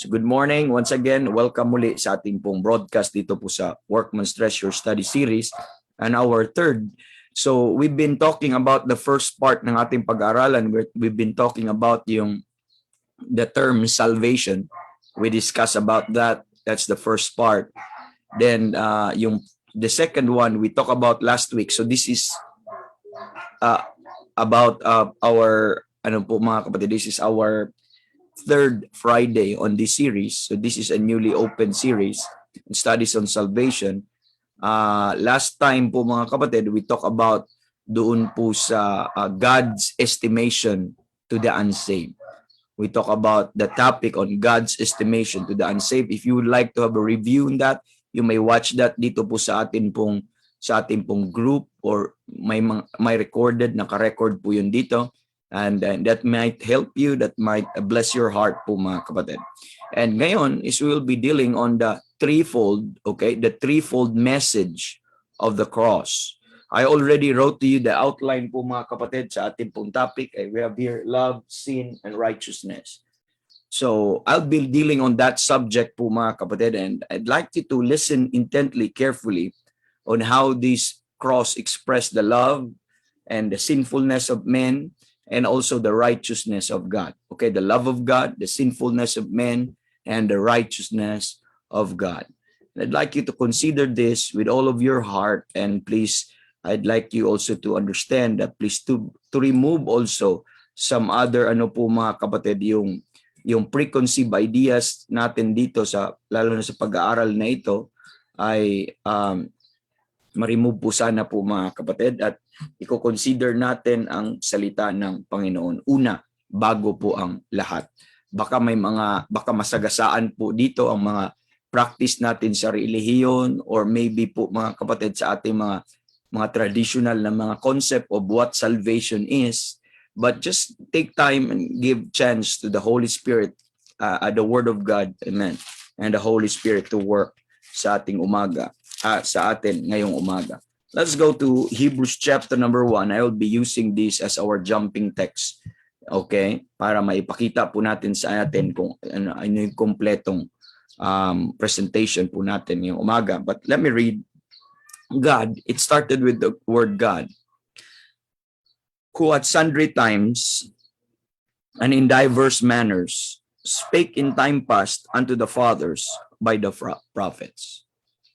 So good morning once again. Welcome muli sa ating pong broadcast dito po sa Workman's Treasure Study Series and our third. So we've been talking about the first part ng ating pag-aaralan. We've been talking about the term salvation. We discussed about that. That's the first part. Then the second one we talked about last week. So this is about our mga kapatid, this is our third Friday on this series. So this is a newly open series, Studies on Salvation. Last time po mga kapatid, we talk about doon po sa God's estimation to the unsaved. We talk about the topic on God's estimation to the unsaved. If you would like to have a review on that, you may watch that dito po sa ating pong group, or may recorded, naka-record po yun dito. And that might help you, that might bless your heart po mga kapatid. And ngayon is we will be dealing on the threefold message of the cross. I already wrote to you the outline po mga kapatid sa ating pong topic. We have here love, sin, and righteousness. So I'll be dealing on that subject po mga kapatid, and I'd like you to listen intently, carefully on how this cross expressed the love and the sinfulness of men, and also the righteousness of God. Okay, the love of God, the sinfulness of men, and the righteousness of God. And I'd like you to consider this with all of your heart, and please, I'd like you also to understand that please to remove also some other mga kapatid, yung preconceived ideas natin dito lalo na sa pag-aaral na ito ay ma-remove po sana po mga kapatid, at i-consider natin ang salita ng Panginoon una bago po ang lahat. Baka masagasaan po dito ang mga practice natin sa relihiyon, or maybe po mga kapatid sa ating mga traditional na mga concept of what salvation is. But just take time and give chance to the Holy Spirit, the Word of God, amen, and the Holy Spirit to work sa ating sa atin ngayong umaga. Let's go to Hebrews chapter number 1. I will be using this as our jumping text. Okay? Para maipakita po natin sa atin kung ano yung kompletong presentation po natin ngayong umaga. But let me read. God, it started with the word God, who at sundry times and in diverse manners spake in time past unto the fathers by the prophets.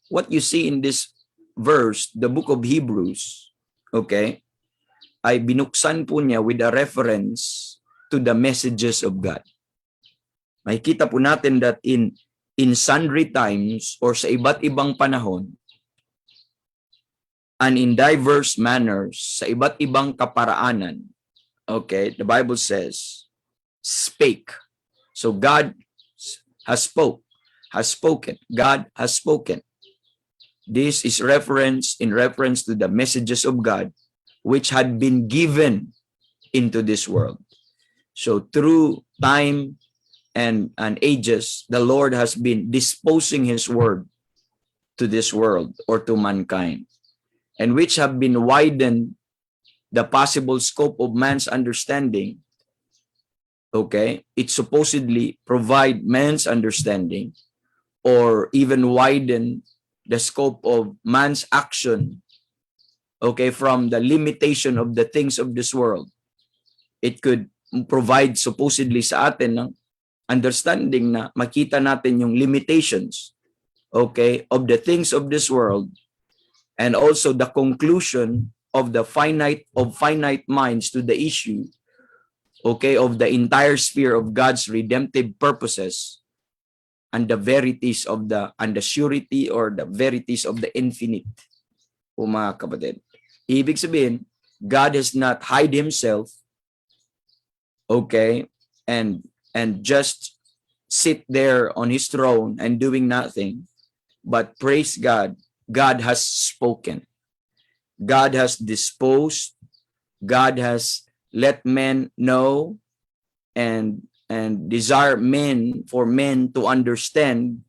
What you see in this verse, the book of Hebrews, okay, ay binuksan po niya with a reference to the messages of God. Makikita po natin that in sundry times, or sa iba't ibang panahon, and in diverse manners, sa iba't ibang kaparaanan, okay, the Bible says, spake. So God has spoken. God has spoken. This is in reference to the messages of God which had been given into this world. So through time and ages, the Lord has been disposing His word to this world, or to mankind, and which have been widened the possible scope of man's understanding. Okay, it supposedly provide man's understanding, or even widen the scope of man's action, okay, from the limitation of the things of this world. It could provide supposedly sa atin ng understanding na makita natin yung limitations, okay, of the things of this world, and also the conclusion of the finite minds to the issue, okay, of the entire sphere of God's redemptive purposes, and the verities of and the surety, or the verities of the infinite. O mga kapatid, ibig sabihin, God has not hide Himself, okay, and just sit there on His throne and doing nothing, but praise God, God has spoken. God has disposed. God has let men know, and desire for men to understand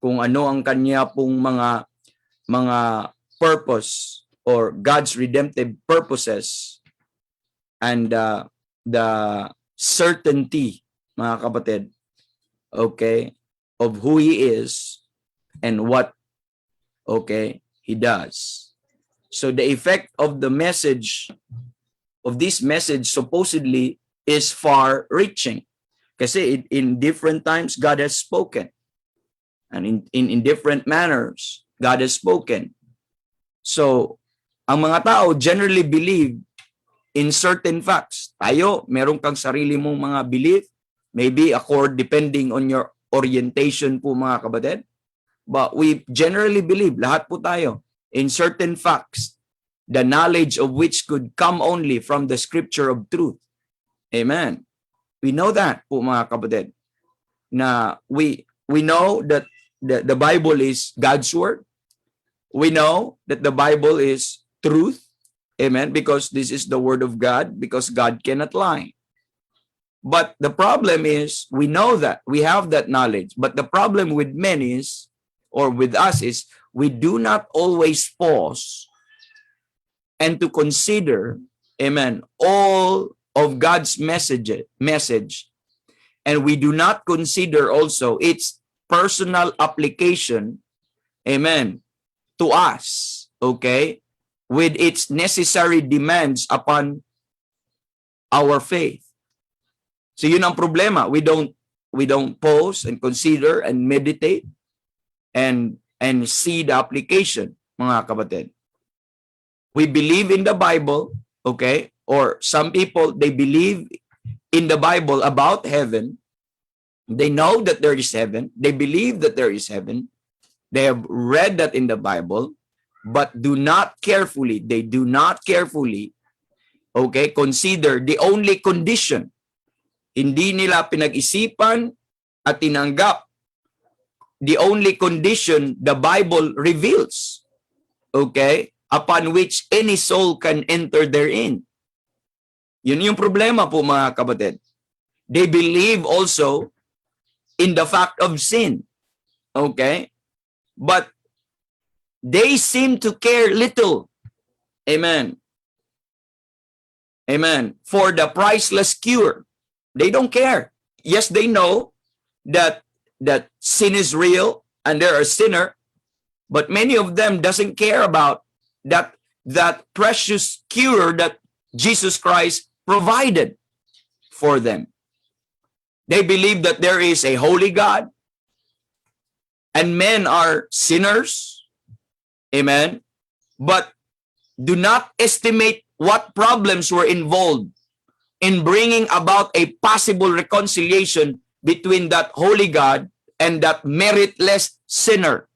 kung ano ang kanya pong mga purpose, or God's redemptive purposes, and the certainty, mga kapatid, okay, of who He is and what, okay, He does. So the effect of the message, of this message supposedly is far-reaching. Kasi in different times, God has spoken. And in different manners, God has spoken. So, ang mga tao generally believe in certain facts. Tayo, meron kang sarili mong mga belief, maybe depending on your orientation po mga kapatid. But we generally believe, lahat po tayo, in certain facts, the knowledge of which could come only from the scripture of truth. Amen. We know that po mga kapatid, na we know that the Bible is God's word. We know that the Bible is truth. Amen. Because this is the word of God, because God cannot lie. But the problem is, we know that, we have that knowledge. But the problem with men is, or with us is, we do not always pause and to consider, amen, all of God's message. And we do not consider also its personal application, amen, to us, okay, with its necessary demands upon our faith. So yun ang problema. We don't pause and consider and meditate and see the application, mga kapatid. We believe in the Bible, okay? Or some people, they believe in the Bible about heaven. They know that there is heaven. They believe that there is heaven. They have read that in the Bible, but they do not carefully, okay, consider the only condition. Hindi nila pinag-isipan at tinanggap the only condition the Bible reveals, okay, upon which any soul can enter therein. Yun yung problema po mga kapatid. They believe also in the fact of sin, okay, but they seem to care little, amen, for the priceless cure. They don't care. Yes, they know that sin is real and they're a sinner, but many of them doesn't care about that precious cure that Jesus Christ provided for them. They believe that there is a holy God and men are sinners, amen, but do not estimate what problems were involved in bringing about a possible reconciliation between that holy God and that meritless sinner.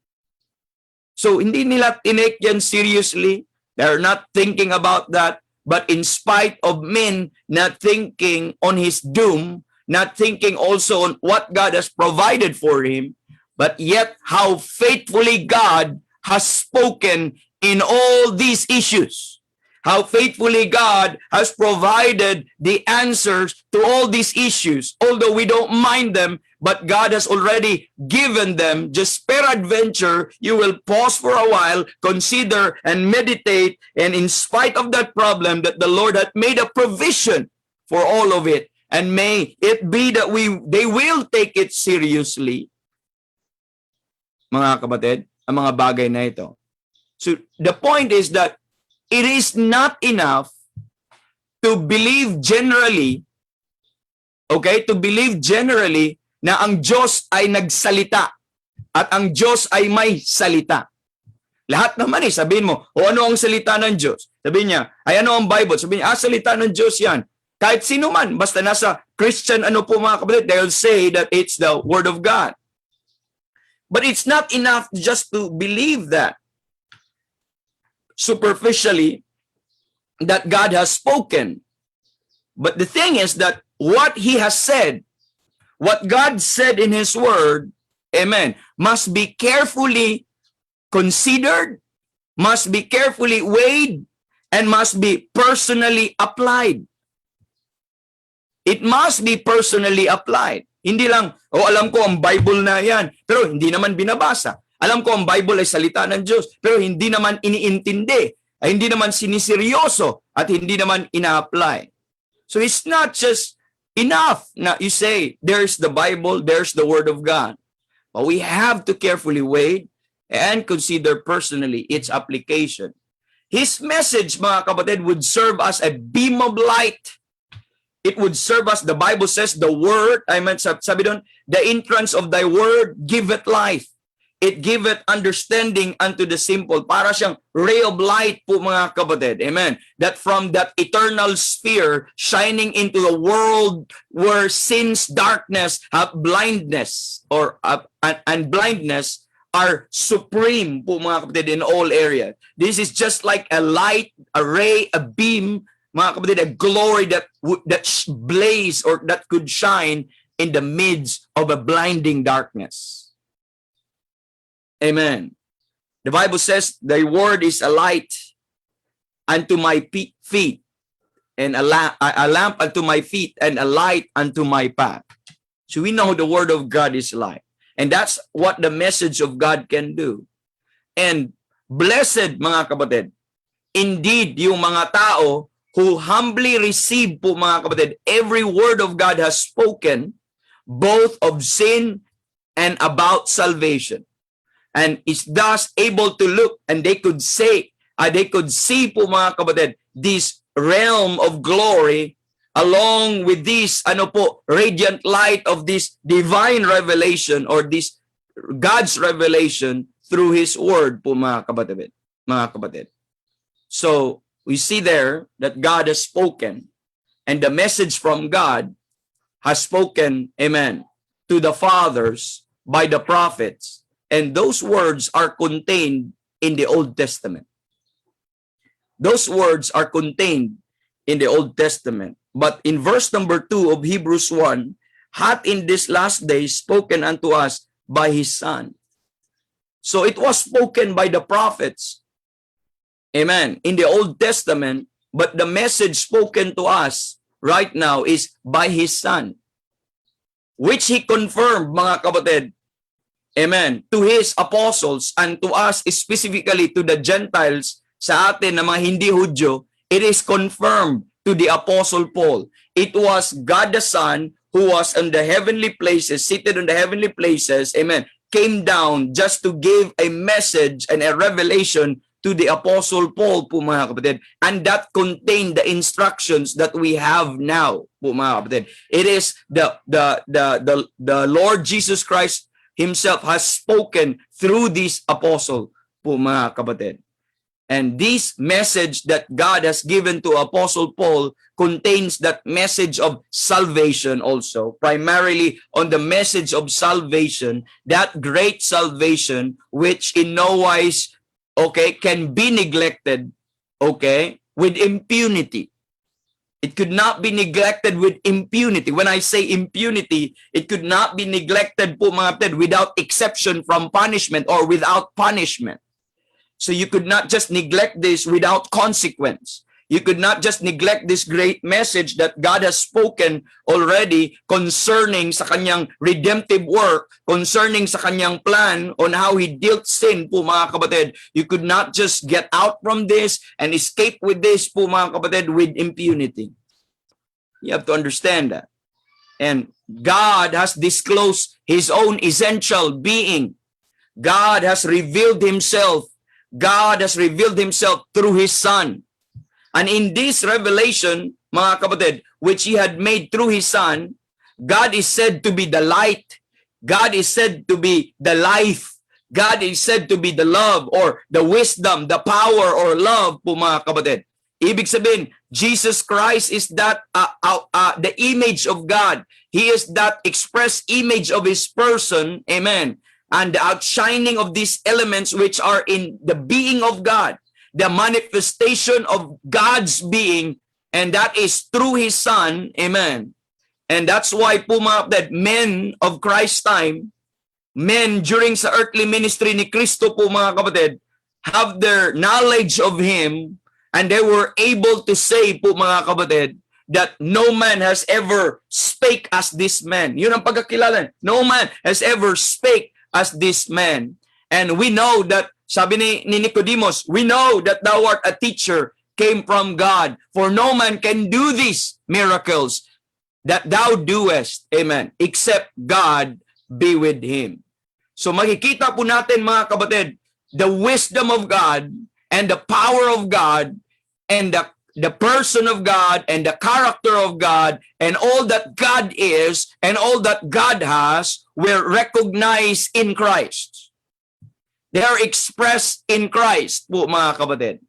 So hindi nila tinake yan seriously. They're not thinking about that. But in spite of men not thinking on his doom, not thinking also on what God has provided for him, but yet how faithfully God has spoken in all these issues. How faithfully God has provided the answers to all these issues, although we don't mind them, but God has already given them. Just peradventure, you will pause for a while, consider and meditate, and in spite of that problem, that the Lord had made a provision for all of it. And may it be that they will take it seriously, mga kapatid, ang mga bagay na ito. So the point is that it is not enough to believe generally, okay, to believe generally na ang Diyos ay nagsalita at ang Diyos ay may salita. Lahat naman sabihin mo, ano ang salita ng Diyos? Sabihin niya, ay ano ang Bible? Sabihin niya, salita ng Diyos yan. Kahit sino man, basta nasa Christian, mga kapatid, they'll say that it's the Word of God. But it's not enough just to believe that superficially that God has spoken. But the thing is that what He has said, what God said in His Word, amen, must be carefully considered, must be carefully weighed, and must be personally applied. It must be personally applied. Hindi lang, alam ko ang Bible na yan, pero hindi naman binabasa. Alam ko ang Bible ay salita ng Diyos, pero hindi naman iniintindi, ay hindi naman siniseryoso, at hindi naman ina-apply. So it's not just enough. Now, you say, there's the Bible, there's the Word of God. But we have to carefully weigh and consider personally its application. His message, mga kapatid, would serve as a beam of light. It would serve us, the Bible says, the Word, sabi doon, the entrance of thy Word giveth life. It giveth understanding unto the simple. Para siyang ray of light po, mga kapatid. Amen. That from that eternal sphere, shining into the world where sin's darkness, blindness, and blindness are supreme po, mga kapatid, in all areas. This is just like a light, a ray, a beam, mga kapatid, a glory that blaze or that could shine in the midst of a blinding darkness. Amen. The Bible says, thy word is a light unto my feet, and a lamp unto my feet, and a light unto my path. So we know the word of God is light. And that's what the message of God can do. And blessed, mga kapatid, indeed, yung mga tao who humbly receive po, mga kapatid, every word of God has spoken, both of sin and about salvation. And is thus able to look, and they could say, they could see po, mga kapatid, this realm of glory along with this radiant light of this divine revelation or this God's revelation through His word po, mga kapatid. So we see there that God has spoken, and the message from God has spoken, amen, to the fathers by the prophets, and those words are contained in the Old Testament. Those words are contained in the Old Testament. But in verse number 2 of Hebrews 1, hath in this last day spoken unto us by His Son. So it was spoken by the prophets, amen, in the Old Testament, but the message spoken to us right now is by His Son, which He confirmed, mga kapatid, amen, to His apostles and to us, specifically to the Gentiles, sa atin na mga hindi Hudyo, it is confirmed to the Apostle Paul. It was God the Son who was in the heavenly places, seated in the heavenly places, amen, came down just to give a message and a revelation to the Apostle Paul po, mga kapatid. And that contained the instructions that we have now po, mga kapatid. It is the Lord Jesus Christ Himself has spoken through this apostle po, mga kapatid. And this message that God has given to Apostle Paul contains that message of salvation also, primarily on the message of salvation, that great salvation which in no wise, can be neglected, with impunity. It could not be neglected with impunity. When I say impunity, it could not be neglected po, mga kapatid, without exception from punishment or without punishment. So you could not just neglect this without consequence. You could not just neglect this great message that God has spoken already concerning sa kanyang redemptive work, concerning sa kanyang plan on how He dealt sin po, mga kapatid. You could not just get out from this and escape with this po, mga kapatid, with impunity. You have to understand that. And God has disclosed His own essential being. God has revealed Himself. God has revealed Himself through His Son. And in this revelation, mga kapatid, which He had made through His Son, God is said to be the light. God is said to be the life. God is said to be the love or the wisdom, the power or love po, mga kapatid. Ibig sabihin, Jesus Christ is that the image of God. He is that express image of His person. Amen. And the outshining of these elements which are in the being of God, the manifestation of God's being, and that is through His Son. Amen. And that's why po, mga men of Christ's time, men during sa earthly ministry ni Kristo po, mga kapatid, have their knowledge of Him, and they were able to say po, mga kapatid, that no man has ever spake as this man. Yun ang pagkakilala. No man has ever spake as this man. And we know that, sabi ni Nicodemus, we know that thou art a teacher, came from God. For no man can do these miracles that thou doest, amen, except God be with him. So makikita po natin mga kapatid, the wisdom of God and the power of God and the person of God and the character of God and all that God is and all that God has were recognized in Christ. They are expressed in Christ po mga kapatid.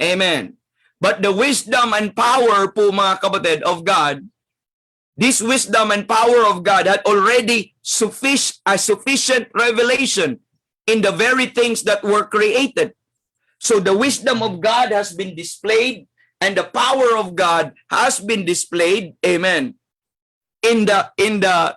Amen. But the wisdom and power po mga kapatid of God, this wisdom and power of God had already sufficient revelation in the very things that were created. So the wisdom of God has been displayed and the power of God has been displayed, amen, in the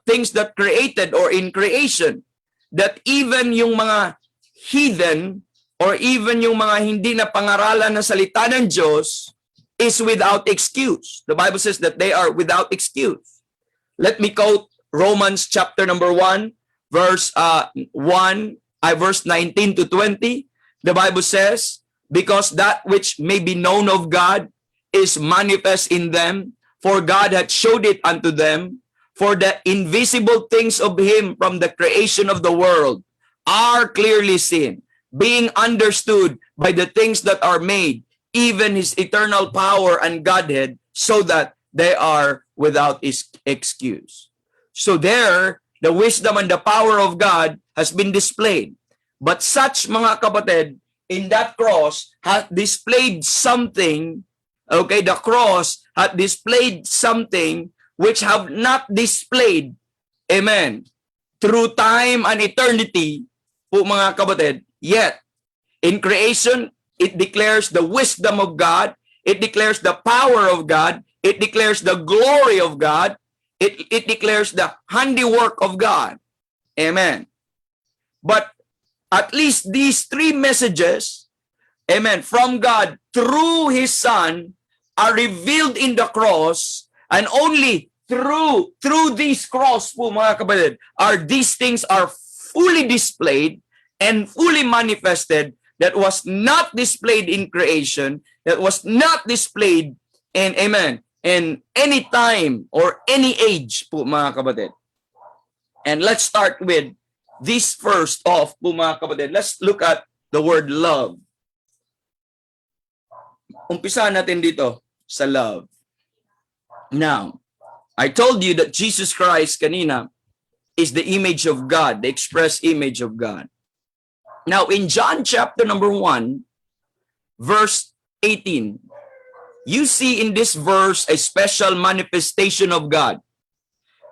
things that created or in creation, that even yung mga heathen or even yung mga hindi na pangaralan ng salita ng Diyos is without excuse. The Bible says that they are without excuse. Let me quote Romans chapter number 1, verse 19 to 20. The Bible says, because that which may be known of God is manifest in them, for God hath showed it unto them, for the invisible things of him from the creation of the world are clearly seen, being understood by the things that are made, even his eternal power and Godhead, so that they are without excuse. So there, the wisdom and the power of God has been displayed. But such, mga kapatid, in that cross, has displayed something, okay, the cross had displayed something which have not displayed, amen, through time and eternity, po mga kapatid, yet, in creation, it declares the wisdom of God, it declares the power of God, it declares the glory of God, it declares the handiwork of God. Amen. But at least these three messages, amen, from God through his Son are revealed in the cross, and only through this cross po mga kapatid are these things are fully displayed and fully manifested, that was not displayed in creation, that was not displayed in, amen, in any time or any age po mga kapatid. And let's start with this first off po mga kapatid. Let's look at the word love. Umpisa natin dito sa love. Now, I told you that Jesus Christ kanina is the image of God, the express image of God. Now, in John chapter number 1, verse 18, you see in this verse a special manifestation of God.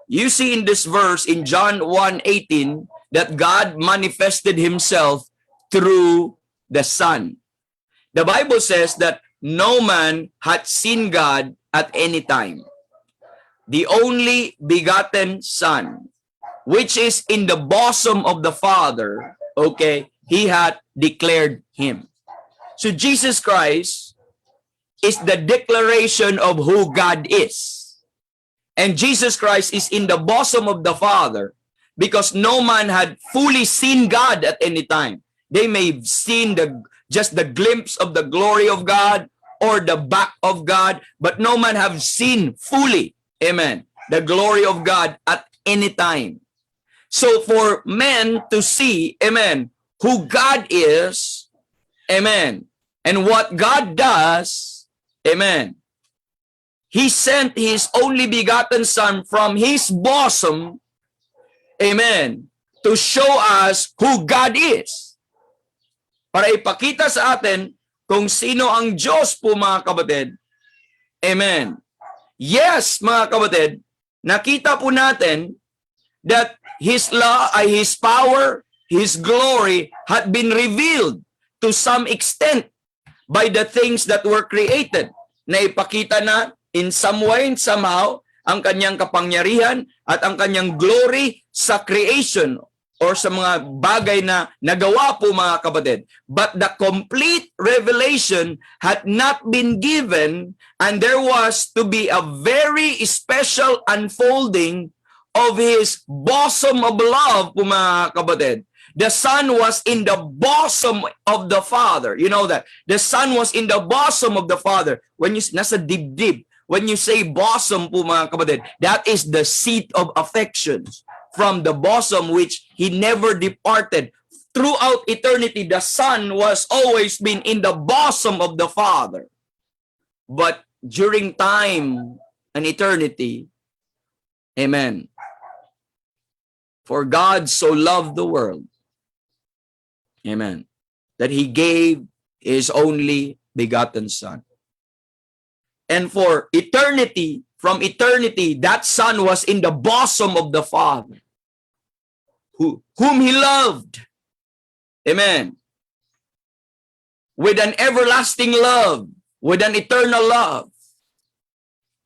You see in this verse in John 1:18 that God manifested himself through the Son. The Bible says that no man had seen God at any time. The only begotten Son, which is in the bosom of the Father, okay, he had declared him. So Jesus Christ is the declaration of who God is. And Jesus Christ is in the bosom of the Father because no man had fully seen God at any time. They may have seen just the glimpse of the glory of God or the back of God, but no man have seen fully, amen, the glory of God at any time. So for men to see, amen, who God is, amen, and what God does, amen, he sent his only begotten Son from his bosom, amen, to show us who God is. Para ipakita sa atin kung sino ang Diyos po mga kapatid. Amen. Yes, mga kapatid, nakita po natin that his law, his power, his glory had been revealed to some extent by the things that were created. Na ipakita na in some way, somehow, ang kanyang kapangyarihan at ang kanyang glory sa creation or sa mga bagay na nagawa po mga kapatid. But the complete revelation had not been given, and there was to be a very special unfolding of his bosom of love po mga kapatid. The Son was in the bosom of the Father. You know that. The Son was in the bosom of the Father. When you nasa dibdib, When you say bosom po mga kapatid, that is the seat of affections. From the bosom which he never departed. Throughout eternity, the Son was always been in the bosom of the Father. But during time and eternity, amen, for God so loved the world, amen, that he gave his only begotten Son. And for eternity, from eternity, that Son was in the bosom of the Father, whom he loved. Amen. With an everlasting love, with an eternal love.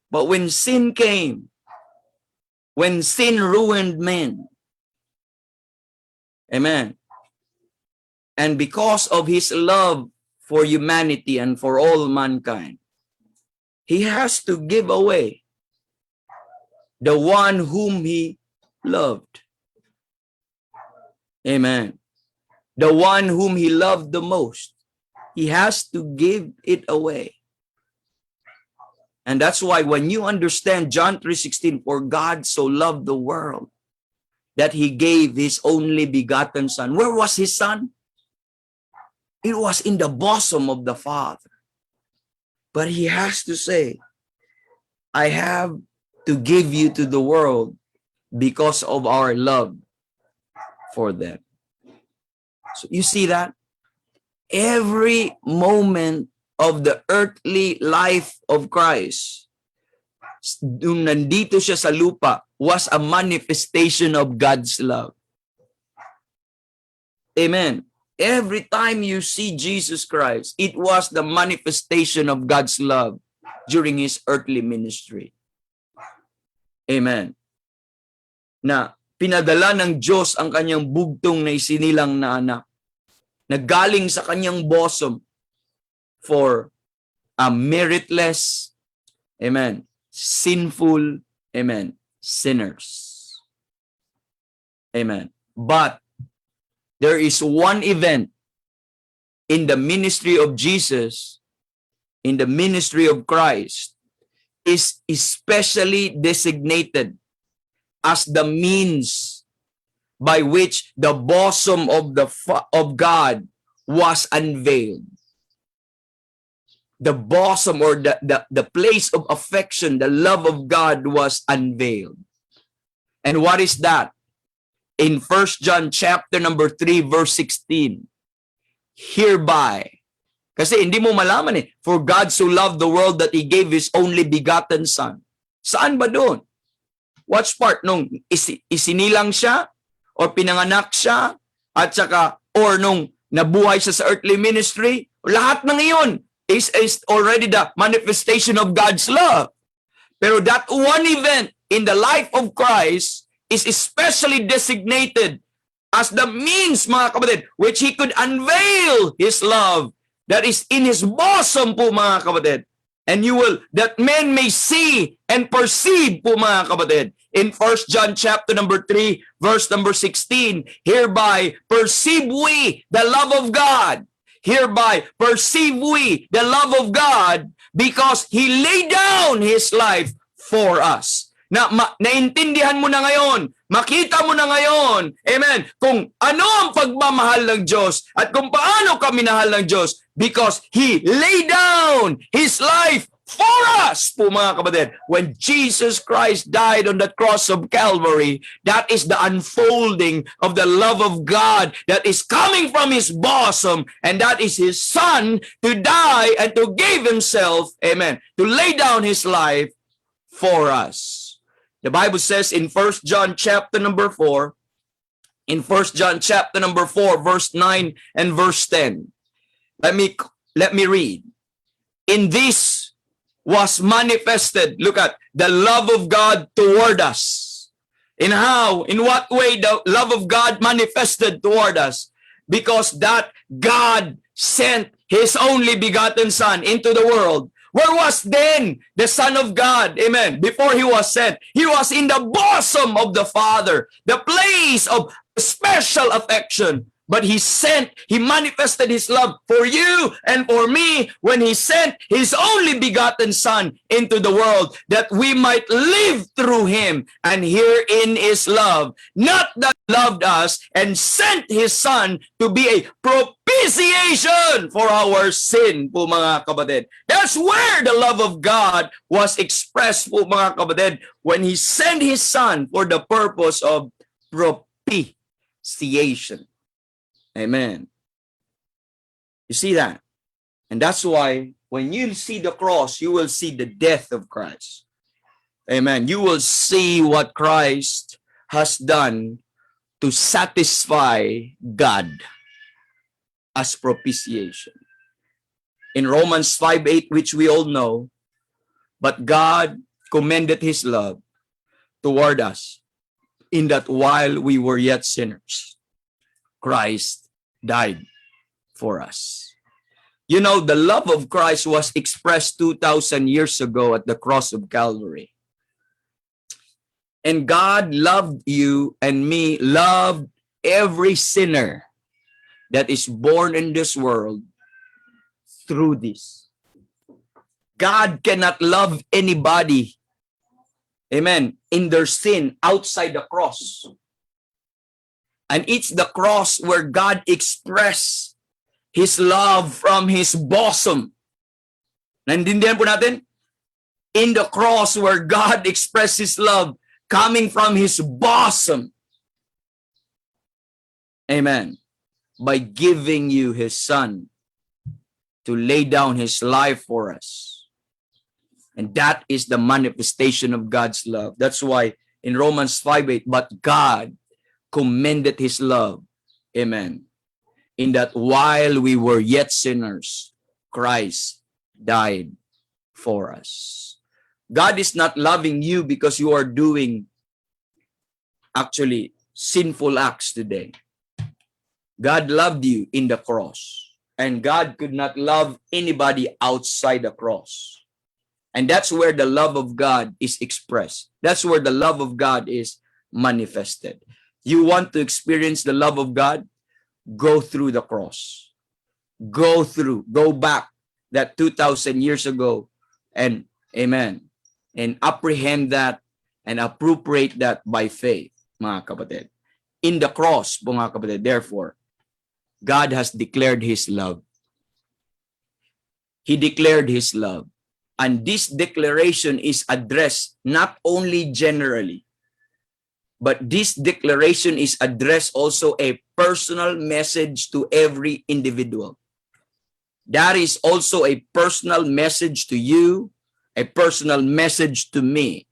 But when sin came, when sin ruined men, amen, and because of his love for humanity and for all mankind, he has to give away the one whom he loved. Amen. The one whom he loved the most. He has to give it away. And that's why when you understand John 3:16, for God so loved the world that he gave his only begotten Son. Where was his Son? It was in the bosom of the Father. But he has to say, I have to give you to the world because of our love for them. So you see that? Every moment of the earthly life of Christ, nung nandito siya sa lupa, was a manifestation of God's love. Amen. Every time you see Jesus Christ, it was the manifestation of God's love during his earthly ministry. Amen. Na pinadala ng Diyos ang kanyang bugtong na isinilang na anak na galing sa kanyang bosom for a meritless, amen, sinful, amen, sinners. Amen. But there is one event in the ministry of Jesus, in the ministry of Christ, is especially designated as the means by which the bosom of God was unveiled. The bosom or the place of affection, the love of God was unveiled. And what is that? In 1 John chapter number 3 verse 16. Hereby. Kasi hindi mo malaman for God so loved the world that he gave his only begotten Son. Saan ba doon? Watch part nung isinilang siya or pinanganak siya at saka or nung nabuhay siya sa earthly ministry, lahat ng iyon is already the manifestation of God's love. Pero that one event in the life of Christ is especially designated as the means, mga kapatid, which he could unveil his love that is in his bosom po, mga kapatid. And you will, that men may see and perceive po, mga kapatid. In 1 John chapter number 3, verse number 16, hereby perceive we the love of God. Hereby perceive we the love of God because he laid down his life for us. Naintindihan mo na ngayon, makita mo na ngayon, amen, kung ano ang pagmamahal ng Diyos at kung paano ka minahal ng Diyos because he laid down his life for us po, mga kapatid. When Jesus Christ died on the cross of Calvary, that is the unfolding of the love of God that is coming from his bosom, and that is his Son to die and to give himself, amen, to lay down his life for us. The Bible says in 1 John chapter number 4, in 1 John chapter number 4, verse 9 and verse 10. Let me read. In this was manifested, look at, the love of God toward us. In what way the love of God manifested toward us? Because that God sent his only begotten Son into the world. Where was then the Son of God? Amen. Before he was sent, he was in the bosom of the Father, the place of special affection But he manifested his love for you and for me when he sent his only begotten Son into the world that we might live through him. And herein is love, not that he loved us and sent his Son to be a propitiation for our sin po mga kapatid. That's where the love of God was expressed po mga kapatid, when he sent his Son for the purpose of propitiation. Amen. You see that? And that's why when you see the cross, you will see the death of Christ. Amen. You will see what Christ has done to satisfy God as propitiation. In Romans 5:8, which we all know, but God commended his love toward us in that while we were yet sinners, Christ died for us. You know, the love of Christ was expressed 2,000 years ago at the cross of Calvary. And God loved you and me, loved every sinner that is born in this world through this. God cannot love anybody, amen, in their sin outside the cross. And it's the cross where God expressed his love from his bosom. Naintindihan po natin? In the cross where God expressed his love coming from his bosom. Amen. By giving you his Son to lay down his life for us. And that is the manifestation of God's love. That's why in Romans 5:8, but God commended his love, amen, in that while we were yet sinners, Christ died for us. God is not loving you because you are doing actually sinful acts today. God loved you in the cross, and God could not love anybody outside the cross. And that's where the love of God is expressed. That's where the love of God is manifested. You want to experience the love of God? Go through the cross. Go back that 2,000 years ago, and amen, and apprehend that and appropriate that by faith, mga kapatid. In the cross, mga kapatid, therefore, God has declared his love. He declared his love. And this declaration is addressed not only generally, but this declaration is addressed also a personal message to every individual. That is also a personal message to you, a personal message to me.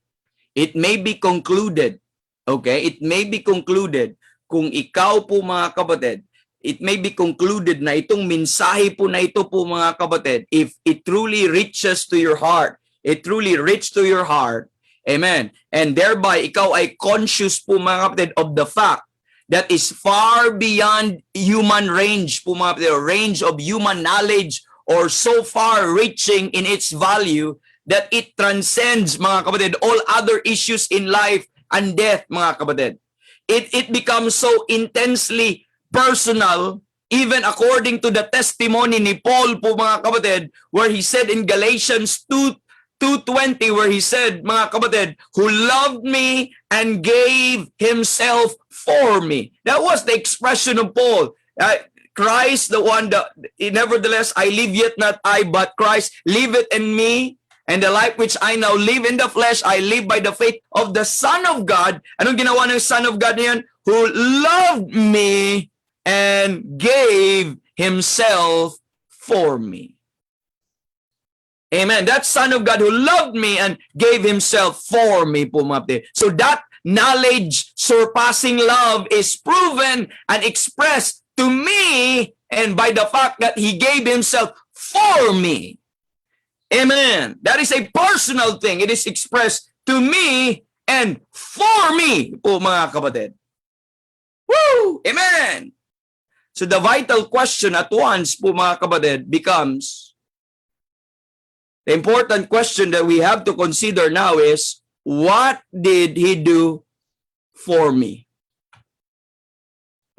It may be concluded, okay? It may be concluded kung ikaw po mga kapatid, it may be concluded na itong mensahe po na ito po mga kapatid, if it truly reaches to your heart, it truly reaches to your heart, amen. And thereby, ikaw ay conscious po mga kapatid of the fact that is far beyond human range po mga kapatid, range of human knowledge, or so far reaching in its value that it transcends mga kapatid all other issues in life and death mga kapatid. It becomes so intensely personal, even according to the testimony ni Paul po mga kapatid, where he said in Galatians 2:20, where he said, mga kapatid, who loved me and gave himself for me. That was the expression of Paul. Christ, the one that, nevertheless, I live yet not I, but Christ liveth in me. And the life which I now live in the flesh, I live by the faith of the Son of God. Anong ginawa ng Son of God niyan? Who loved me and gave himself for me. Amen. That Son of God who loved me and gave himself for me po mga kapatid. So that knowledge surpassing love is proven and expressed to me, and by the fact that he gave himself for me. Amen. That is a personal thing. It is expressed to me and for me po mga kapatid. Woo! Amen. So the vital question at once po mga kapatid becomes, the important question that we have to consider now is, what did he do for me?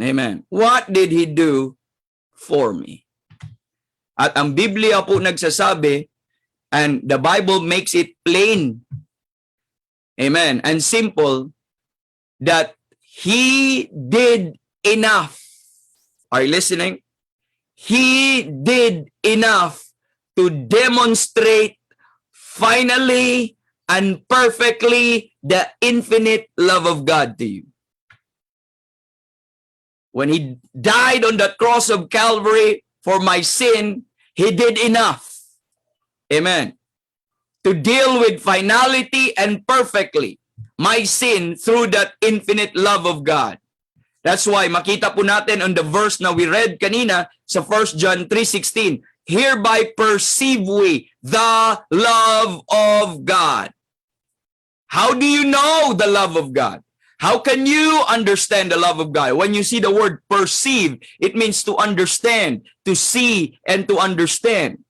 Amen. What did He do for me? At ang Biblia po nagsasabi, and the Bible makes it plain, amen, and simple, that He did enough. Are you listening? He did enough to demonstrate finally and perfectly the infinite love of God to you. When He died on the cross of Calvary for my sin, He did enough. Amen. To deal with finality and perfectly my sin through that infinite love of God. That's why makita po natin on the verse na we read kanina sa 1 John 3:16, hereby perceive we the love of God. How do you know the love of God? How can you understand the love of God? When you see the word perceive, it means to understand, to see, and to understand.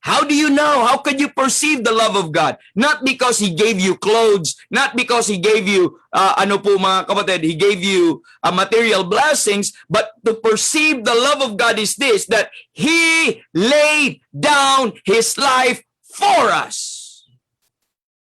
How do you know? How can you perceive the love of God? Not because He gave you clothes, not because He gave you, mga kapatid, He gave you material blessings, but to perceive the love of God is this, that He laid down His life for us.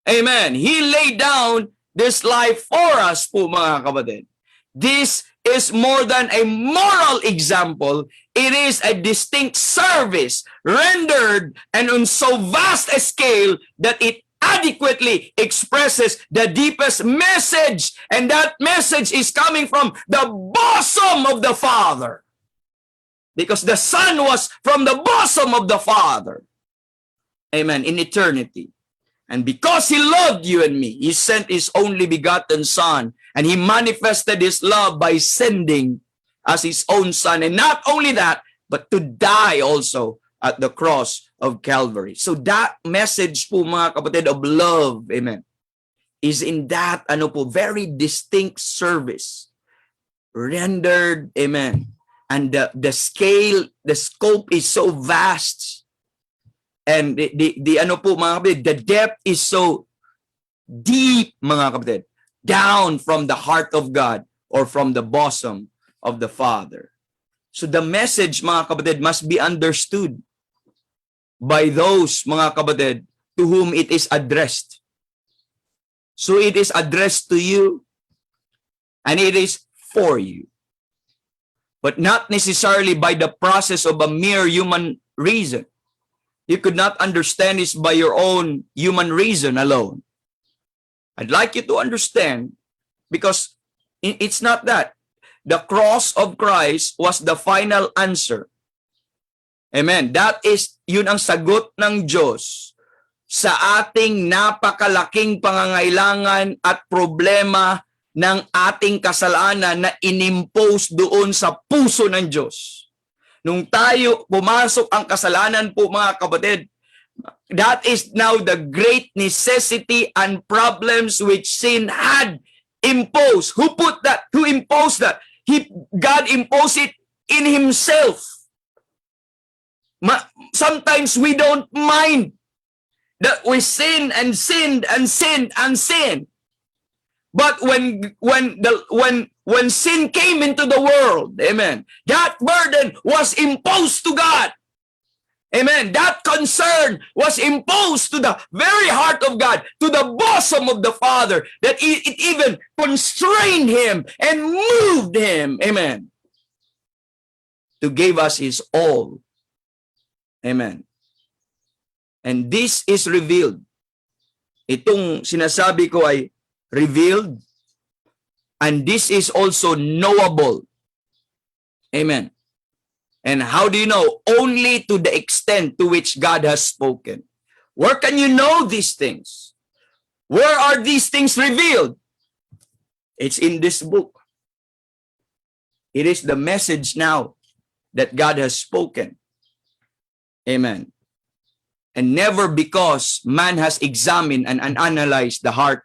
Amen. He laid down this life for us po, mga kapatid. This is more than a moral example. It is a distinct service rendered and on so vast a scale that it adequately expresses the deepest message, and that message is coming from the bosom of the Father. Because the Son was from the bosom of the Father. Amen. In eternity. And because He loved you and me, He sent His only begotten Son, and He manifested His love by sending as His own Son. And not only that, but to die also at the cross of Calvary. So that message po, mga kapatid, of love, amen, is in that very distinct service rendered, amen. And the scale, the scope is so vast. And mga kapatid, the depth is so deep, mga kapatid, down from the heart of God or from the bosom of the Father. So the message, mga kapatid, must be understood by those, mga kapatid, to whom it is addressed. So it is addressed to you, and it is for you. But not necessarily by the process of a mere human reason. You could not understand this by your own human reason alone. I'd like you to understand, because it's not that. The cross of Christ was the final answer. Amen. That is, yun ang sagot ng Diyos sa ating napakalaking pangangailangan at problema ng ating kasalanan na inimpose doon sa puso ng Diyos. Nung tayo pumasok ang kasalanan po, mga kapatid, that is now the great necessity and problems which sin had imposed. Who put that? Who imposed that? God imposed it in Himself. Sometimes we don't mind that we sin and sinned and sinned and sinned. But when sin came into the world, amen, that burden was imposed to God. Amen. That concern was imposed to the very heart of God, to the bosom of the Father, that it even constrained Him and moved Him, amen, to give us His all. Amen. And this is revealed. Itong sinasabi ko ay revealed, and this is also knowable. Amen. And how do you know? Only to the extent to which God has spoken. Where can you know these things? Where are these things revealed? It's in this book. It is the message now that God has spoken. Amen. And never because man has examined and analyzed the heart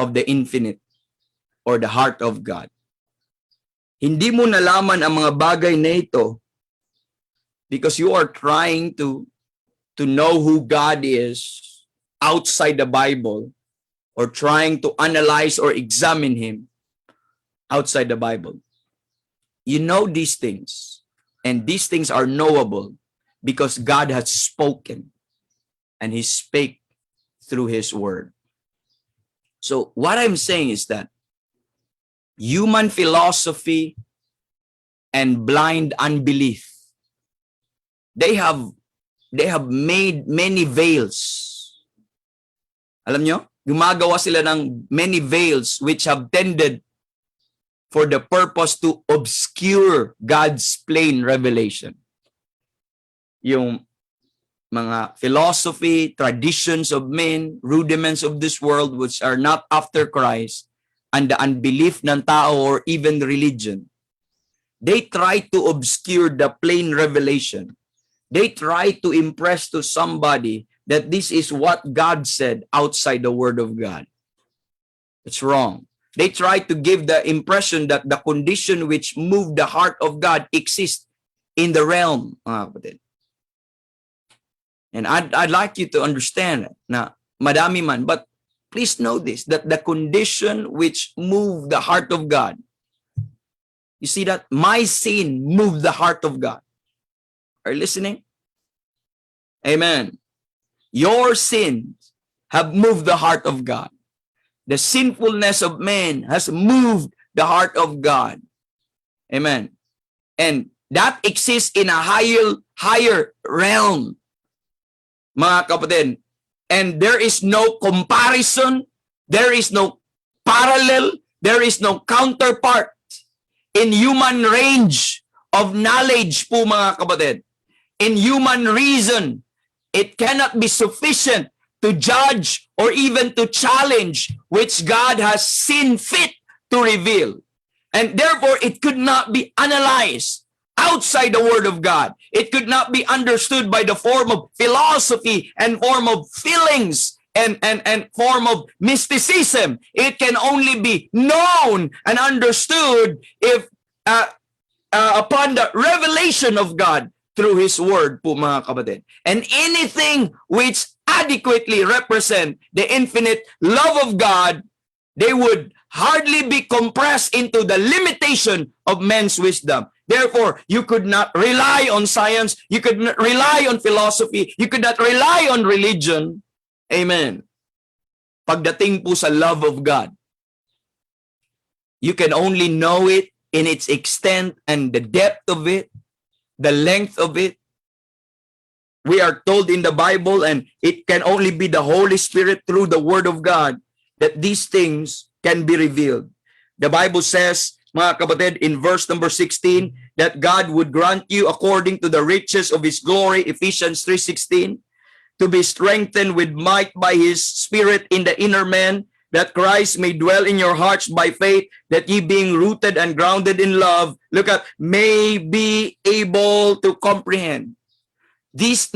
of the infinite or the heart of God. Hindi mo nalaman ang mga bagay na ito because you are trying to know who God is outside the Bible, or trying to analyze or examine Him outside the Bible. You know these things, and these things are knowable because God has spoken, and He spake through His word. So what I'm saying is that human philosophy and blind unbelief, they have made many veils. Alam nyo? Gumagawa sila ng many veils which have tended for the purpose to obscure God's plain revelation. Yung mga philosophy, traditions of men, rudiments of this world which are not after Christ, and the unbelief ng tao or even religion, they try to obscure the plain revelation. They try to impress to somebody that this is what God said outside the Word of God. It's wrong. They try to give the impression that the condition which moved the heart of God exists in the realm, mga kapatid. And I'd like you to understand na madami man, but please know this, that the condition which moved the heart of God, you see that my sin moved the heart of God. Are you listening? Amen. Your sins have moved the heart of God. The sinfulness of man has moved the heart of God. Amen. And that exists in a higher realm, mga kapatid. And there is no comparison, there is no parallel, there is no counterpart in human range of knowledge po, mga kapatid. In human reason, it cannot be sufficient to judge or even to challenge which God has seen fit to reveal. And therefore, it could not be analyzed outside the Word of God. It could not be understood by the form of philosophy and form of feelings and form of mysticism. It can only be known and understood if upon the revelation of God through His Word po, mga kapatid. And anything which adequately represent the infinite love of God, they would hardly be compressed into the limitation of man's wisdom. Therefore, you could not rely on science, you could not rely on philosophy, you could not rely on religion. Amen. Pagdating po sa love of God, you can only know it in its extent and the depth of it, the length of it. We are told in the Bible, and it can only be the Holy Spirit through the Word of God that these things can be revealed. The Bible says, mga kapatid, in verse number 16, that God would grant you according to the riches of His glory, Ephesians 3:16, to be strengthened with might by His Spirit in the inner man, that Christ may dwell in your hearts by faith, that ye being rooted and grounded in love, look at, may be able to comprehend. These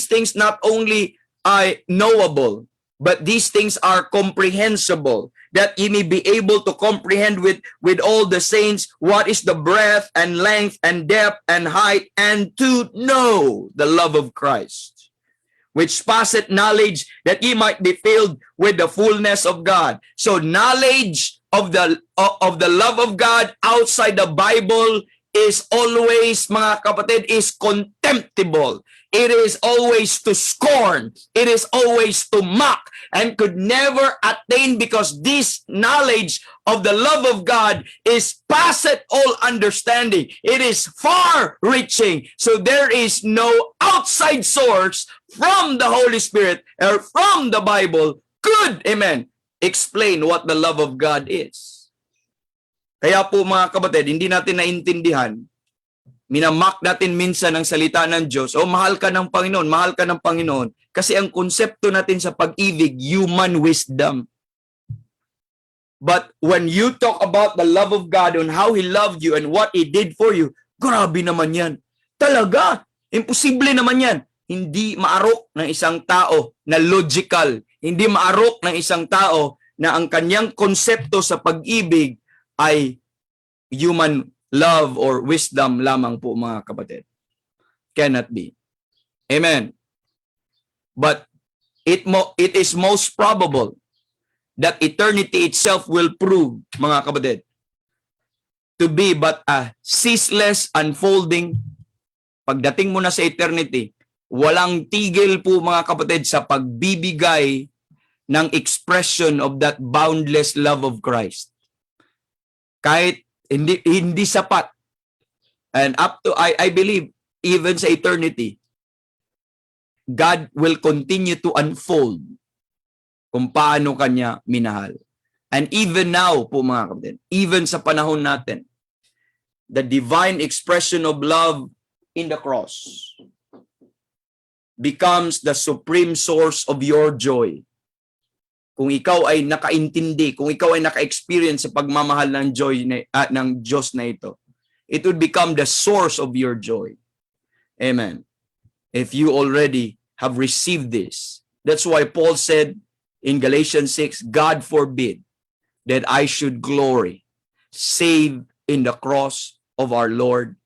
things not only are knowable, but these things are comprehensible, that ye may be able to comprehend with all the saints what is the breadth and length and depth and height, and to know the love of Christ, which passeth knowledge, that ye might be filled with the fullness of God. So knowledge of the love of God outside the Bible is always, mga kapatid, is contemptible. It is always to scorn. It is always to mock, and could never attain, because this knowledge of the love of God is past all understanding. It is far-reaching. So there is no outside source from the Holy Spirit or from the Bible could, amen, explain what the love of God is. Kaya po, mga kapatid, hindi natin naintindihan, minamak natin minsan ang salita ng Diyos, o mahal ka ng Panginoon, mahal ka ng Panginoon, kasi ang konsepto natin sa pag-ibig, human wisdom. But when you talk about the love of God and how He loved you and what He did for you, grabe naman yan. Talaga, imposible naman yan. Hindi maarok ng isang tao na logical, hindi maarok ng isang tao na ang kanyang konsepto sa pag-ibig ay human love or wisdom lamang po, mga kapatid. Cannot be. Amen. But it is most probable that eternity itself will prove, mga kapatid, to be but a ceaseless unfolding. Pagdating mo na sa eternity, walang tigil po mga kapatid sa pagbibigay ng expression of that boundless love of Christ. Kahit hindi sapat. And up to, I believe, even sa eternity, God will continue to unfold kung paano kanya minahal. And even now po mga kapatid, even sa panahon natin, the divine expression of love in the cross becomes the supreme source of your joy. Kung ikaw ay nakaintindi, kung ikaw ay naka-experience sa pagmamahal ng joy ng Diyos na ito, it would become the source of your joy. Amen. If you already have received this. That's why Paul said in Galatians 6, God forbid that I should glory save in the cross of our Lord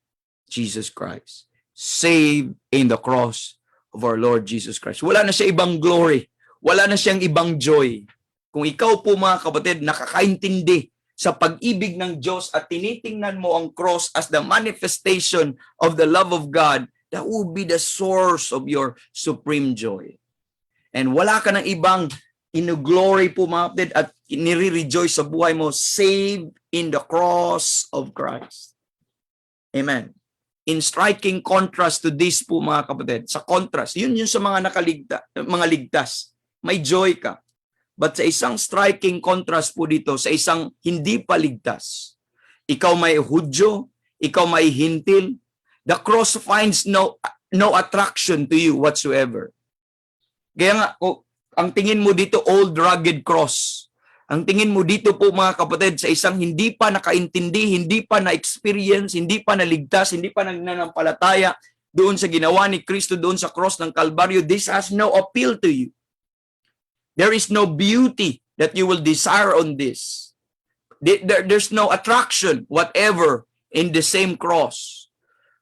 Jesus Christ. Save in the cross of our Lord Jesus Christ. Wala na siya ibang glory. Wala na siyang ibang joy. Kung ikaw po mga kapatid, nakakaintindi sa pag-ibig ng Diyos at tinitingnan mo ang cross as the manifestation of the love of God, that will be the source of your supreme joy. And wala ka ng ibang inuglory po mga kapatid at nire-rejoice sa buhay mo, save in the cross of Christ. Amen. In striking contrast to this po mga kapatid, sa contrast, yun sa mga mga ligtas, may joy ka. But sa isang striking contrast po dito, sa isang hindi pa ligtas, ikaw may Hudyo, ikaw may Hintil, the cross finds no attraction to you whatsoever. Kaya nga, ang tingin mo dito, old rugged cross. Ang tingin mo dito po mga kapatid, sa isang hindi pa nakaintindi, hindi pa na-experience, hindi pa naligtas, hindi pa nagnanampalataya doon sa ginawa ni Kristo doon sa cross ng Kalbaryo, this has no appeal to you. There is no beauty that you will desire on this. There's no attraction whatever in the same cross.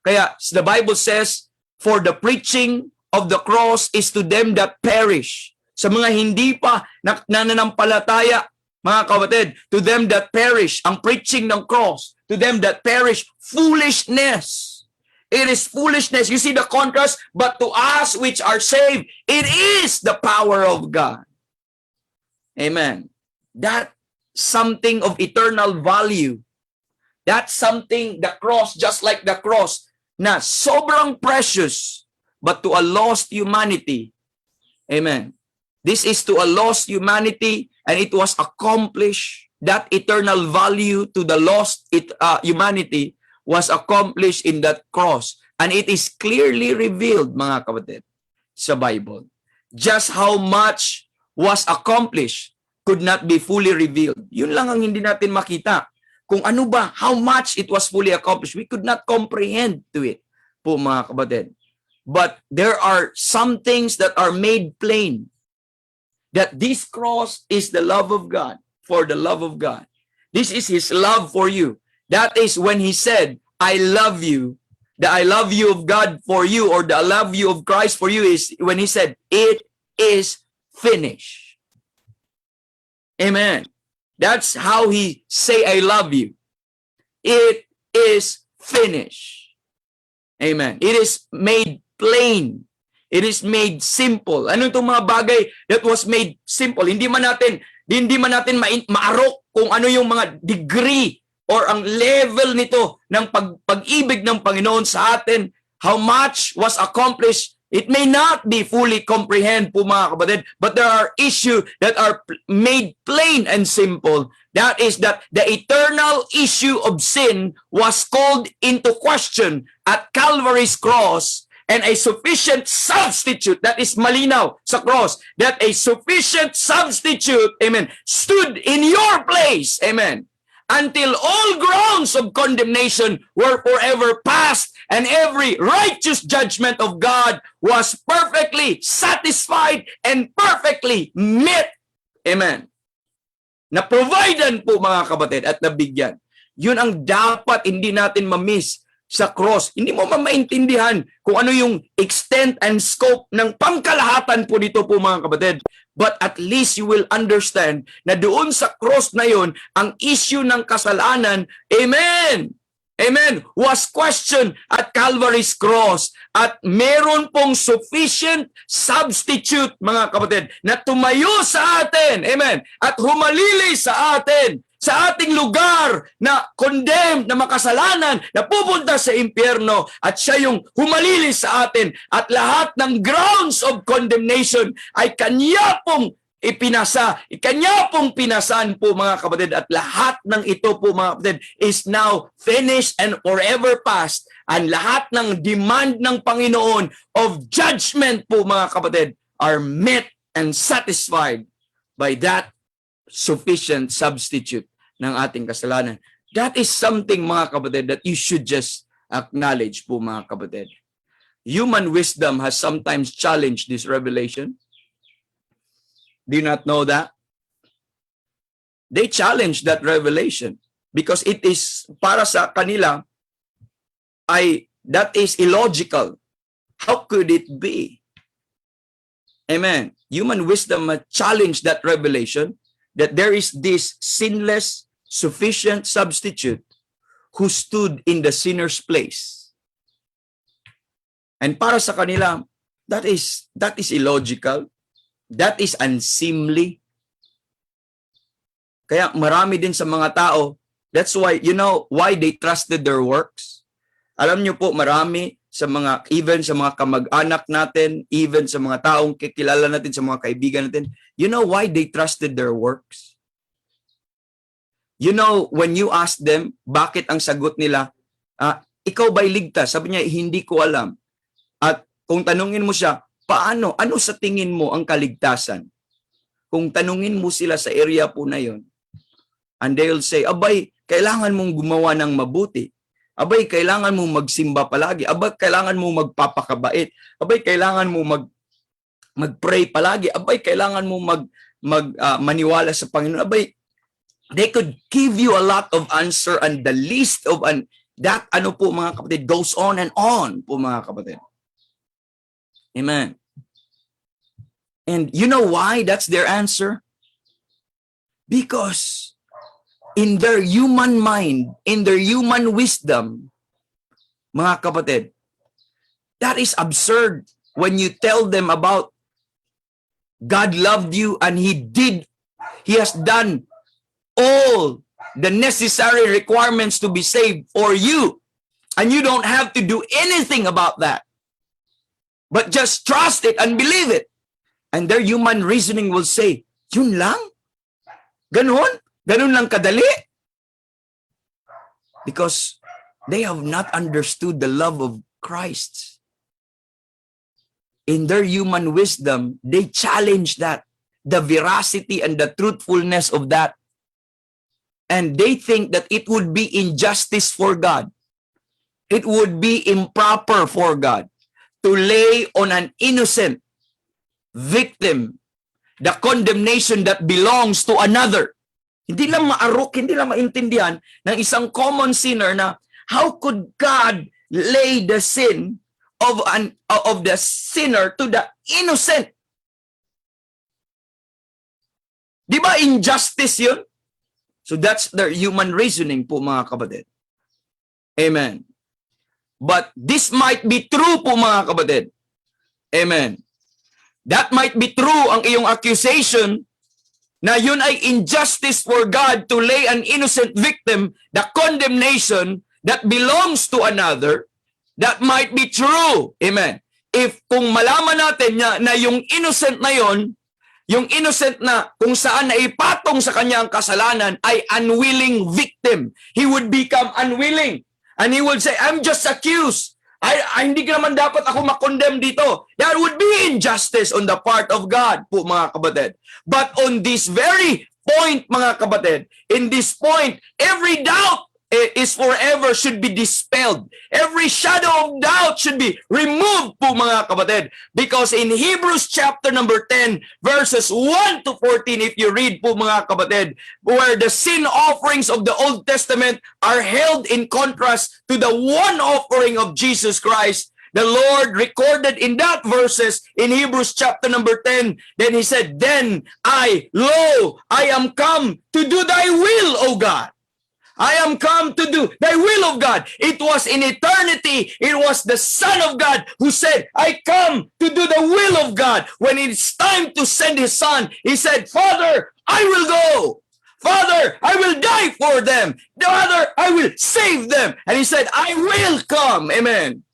Kaya the Bible says, for the preaching of the cross is to them that perish. Sa mga hindi pa nananampalataya, mga kapatid, to them that perish, ang preaching ng cross, to them that perish, foolishness. It is foolishness. You see the contrast? But to us which are saved, it is the power of God. Amen. That something of eternal value. That's something, the cross, just like the cross, na sobrang precious, but to a lost humanity. Amen. This is to a lost humanity, and it was accomplished. That eternal value to the lost humanity was accomplished in that cross. And it is clearly revealed, mga kapatid, sa Bible. Just how much was accomplished could not be fully revealed. Yun lang ang hindi natin makita. Kung ano ba, how much it was fully accomplished, we could not comprehend to it, po mga kapatid. But there are some things that are made plain. That this cross is the love of God, for the love of God. This is His love for you. That is when He said, I love you. The I love you of God for you, or the I love you of Christ for you, is when He said, it is finished. Amen. That's how He say, I love you. It is finished. Amen. It is made plain. It is made simple. Ano itong mga bagay that was made simple? Hindi man natin maarok kung ano yung mga degree or ang level nito ng pag-ibig ng Panginoon sa atin. How much was accomplished? It may not be fully comprehend po mga kapatid, but there are issues that are made plain and simple. That is that the eternal issue of sin was called into question at Calvary's cross. And a sufficient substitute, that is malinaw sa cross, that a sufficient substitute, amen, stood in your place, amen, until all grounds of condemnation were forever past, and every righteous judgment of God was perfectly satisfied and perfectly met, amen. Na-providean po mga kapatid at nabigyan. Yun ang dapat hindi natin ma-miss sa cross. Hindi mo maintindihan kung ano yung extent and scope ng pangkalahatan po dito po mga kapatid. But at least you will understand na doon sa cross na yon, ang issue ng kasalanan, amen, amen, was questioned at Calvary's cross. At meron pong sufficient substitute, mga kapatid, na tumayo sa atin, amen, at humalili sa atin, sa ating lugar na condemned, na makasalanan, na pupunta sa impyerno, at siya yung humalili sa atin, at lahat ng grounds of condemnation ay kanya pong ipinasa, kanya pong pinasan po mga kapatid, at lahat ng ito po mga kapatid is now finished and forever past, and lahat ng demand ng Panginoon of judgment po mga kapatid are met and satisfied by that sufficient substitute ng ating kasalanan. That is something mga kapatid that you should just acknowledge po mga kapatid. Human wisdom has sometimes challenged this revelation. Do you not know that? They challenge that revelation because it is, para sa kanila, that is illogical. How could it be? Amen. Human wisdom challenged that revelation that there is this sinless, sufficient substitute who stood in the sinner's place. And para sa kanila, that is illogical. That is unseemly. Kaya marami din sa mga tao, that's why, you know, why they trusted their works. Alam niyo po, marami sa mga, even sa mga kamag-anak natin, even sa mga taong kikilala natin, sa mga kaibigan natin, you know why they trusted their works? You know, when you ask them, bakit ang sagot nila, ikaw ba'y ligtas? Sabi niya, hindi ko alam. At kung tanungin mo siya, paano? Ano sa tingin mo ang kaligtasan? Kung tanungin mo sila sa area po na yon, and they'll say, abay, kailangan mong gumawa ng mabuti. Abay, kailangan mong magsimba palagi. Abay, kailangan mong magpapakabait. Abay, kailangan mong mag-pray palagi. Abay, kailangan mong maniwala sa Panginoon. Abay, they could give you a lot of answer, and the list of that ano po mga kapatid goes on and on po mga kapatid. Amen. And you know why that's their answer? Because in their human mind, in their human wisdom, mga kapatid, that is absurd when you tell them about God loved you and He has done all the necessary requirements to be saved for you. And you don't have to do anything about that. But just trust it and believe it. And their human reasoning will say, yun lang? Ganon? Ganon lang kadali? Because they have not understood the love of Christ. In their human wisdom, they challenge that, the veracity and the truthfulness of that. And they think that it would be injustice for God. It would be improper for God to lay on an innocent victim the condemnation that belongs to another. Hindi lang maarok, hindi lang maintindihan ng isang common sinner na how could God lay the sin of the sinner to the innocent? Di ba injustice yun? So that's their human reasoning po mga kapatid. Amen. But this might be true po mga kapatid. Amen. That might be true ang iyong accusation na yun ay injustice for God to lay an innocent victim the condemnation that belongs to another. That might be true. Amen. If kung malaman natin na yung innocent na yon, yung innocent na kung saan na ipatong sa kanya ang kasalanan ay unwilling victim, he would become unwilling. And he would say, I'm just accused. Hindi naman dapat ako makondemn dito. That would be injustice on the part of God po mga kapatid. But on this very point mga kapatid, in this point, every doubt, is forever should be dispelled. Every shadow of doubt should be removed po mga kapatid. Because in Hebrews chapter number 10, verses 1 to 14, if you read po mga kapatid, where the sin offerings of the Old Testament are held in contrast to the one offering of Jesus Christ, the Lord recorded in that verses in Hebrews chapter number 10, then he said, then I am come to do thy will, O God. I am come to do thy will of God. It was in eternity. It was the Son of God who said, I come to do the will of God. When it's time to send his Son, he said, Father, I will go. Father, I will die for them. Father, I will save them. And he said, I will come. Amen.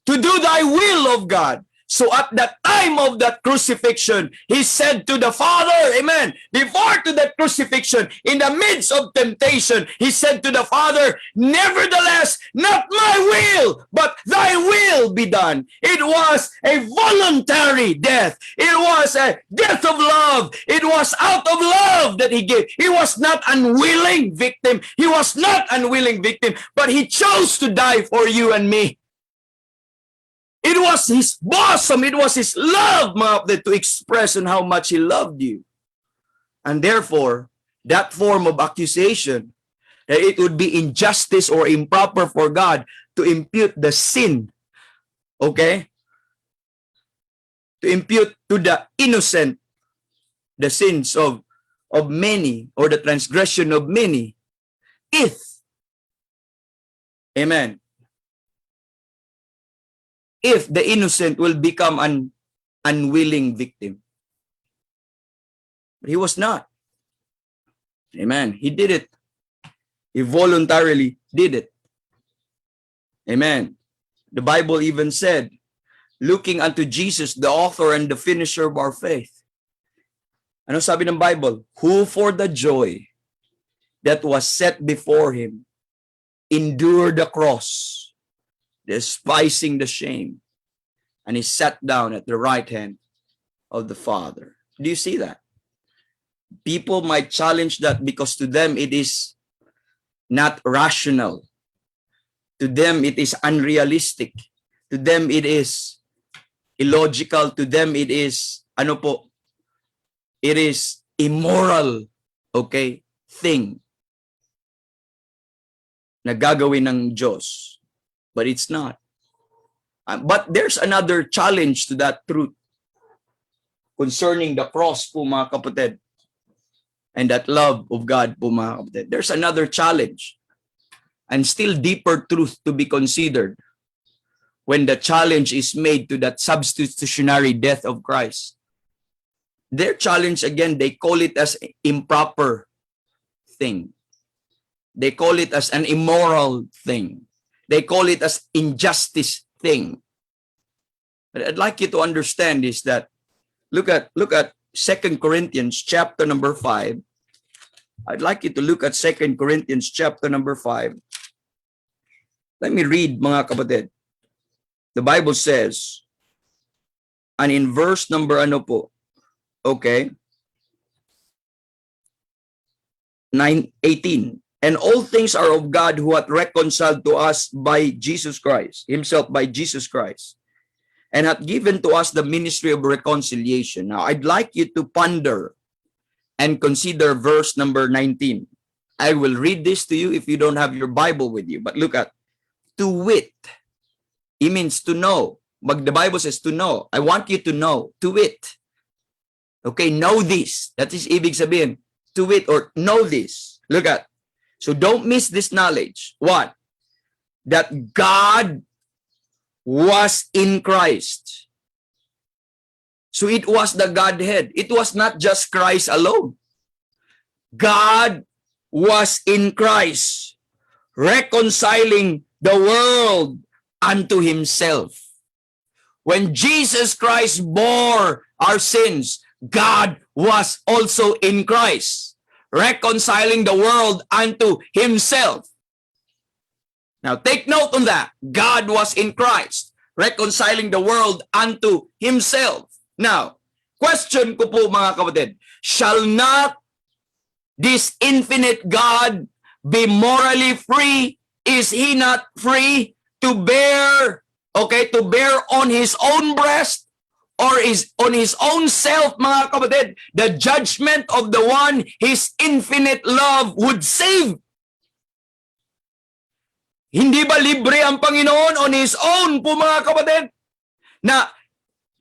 To do thy will of God. So at the time of that crucifixion, he said to the Father, amen, before to that crucifixion, in the midst of temptation, he said to the Father, nevertheless, not my will, but thy will be done. It was a voluntary death. It was a death of love. It was out of love that he gave. He was not unwilling victim. He was not unwilling victim, but he chose to die for you and me. It was his bosom, it was his love, mga kapatid, to express on how much he loved you. And therefore, that form of accusation, that it would be injustice or improper for God to impute the sin, okay? To impute to the innocent the sins of many, or the transgression of many, if, amen, if the innocent will become an unwilling victim. But he was not. Amen. He did it. He voluntarily did it. Amen. The Bible even said, looking unto Jesus, the author and the finisher of our faith. Ano sabi ng Bible? Who for the joy that was set before him endured the cross, despising the shame, and he sat down at the right hand of the Father. Do you see that? People might challenge that because to them it is not rational. To them it is unrealistic. To them it is illogical. To them it is, it is immoral, okay, thing na gagawin ng Diyos. But it's not. But there's another challenge to that truth concerning the cross po mga kapatid, and that love of God po mga kapatid. There's another challenge and still deeper truth to be considered when the challenge is made to that substitutionary death of Christ. Their challenge, again, they call it as improper thing. They call it as an immoral thing. They call it as injustice thing. But I'd like you to understand is that look at 2 Corinthians chapter number 5. I'd like you to look at 2 Corinthians chapter number 5. Let me read, mga kapatid. The Bible says, and in verse number 18. And all things are of God, who hath reconciled to us by Jesus Christ, himself by Jesus Christ, and hath given to us the ministry of reconciliation. Now, I'd like you to ponder and consider verse number 19. I will read this to you if you don't have your Bible with you. But look at, to wit. It means to know. But the Bible says to know. I want you to know. To wit. Okay, know this. That is ibig sabihin. To wit or know this. Look at. So don't miss this knowledge. What? That God was in Christ. So it was the Godhead. It was not just Christ alone. God was in Christ, reconciling the world unto himself. When Jesus Christ bore our sins, God was also in Christ, reconciling the world unto himself. Now, take note on that. God was in Christ, reconciling the world unto himself. Now, question ko po mga kapatid, shall not this infinite God be morally free, is he not free to bear, to bear on his own breast or is on his own self, mga kapatid, the judgment of the one his infinite love would save? Hindi ba libre ang Panginoon on his own po, mga kapatid, na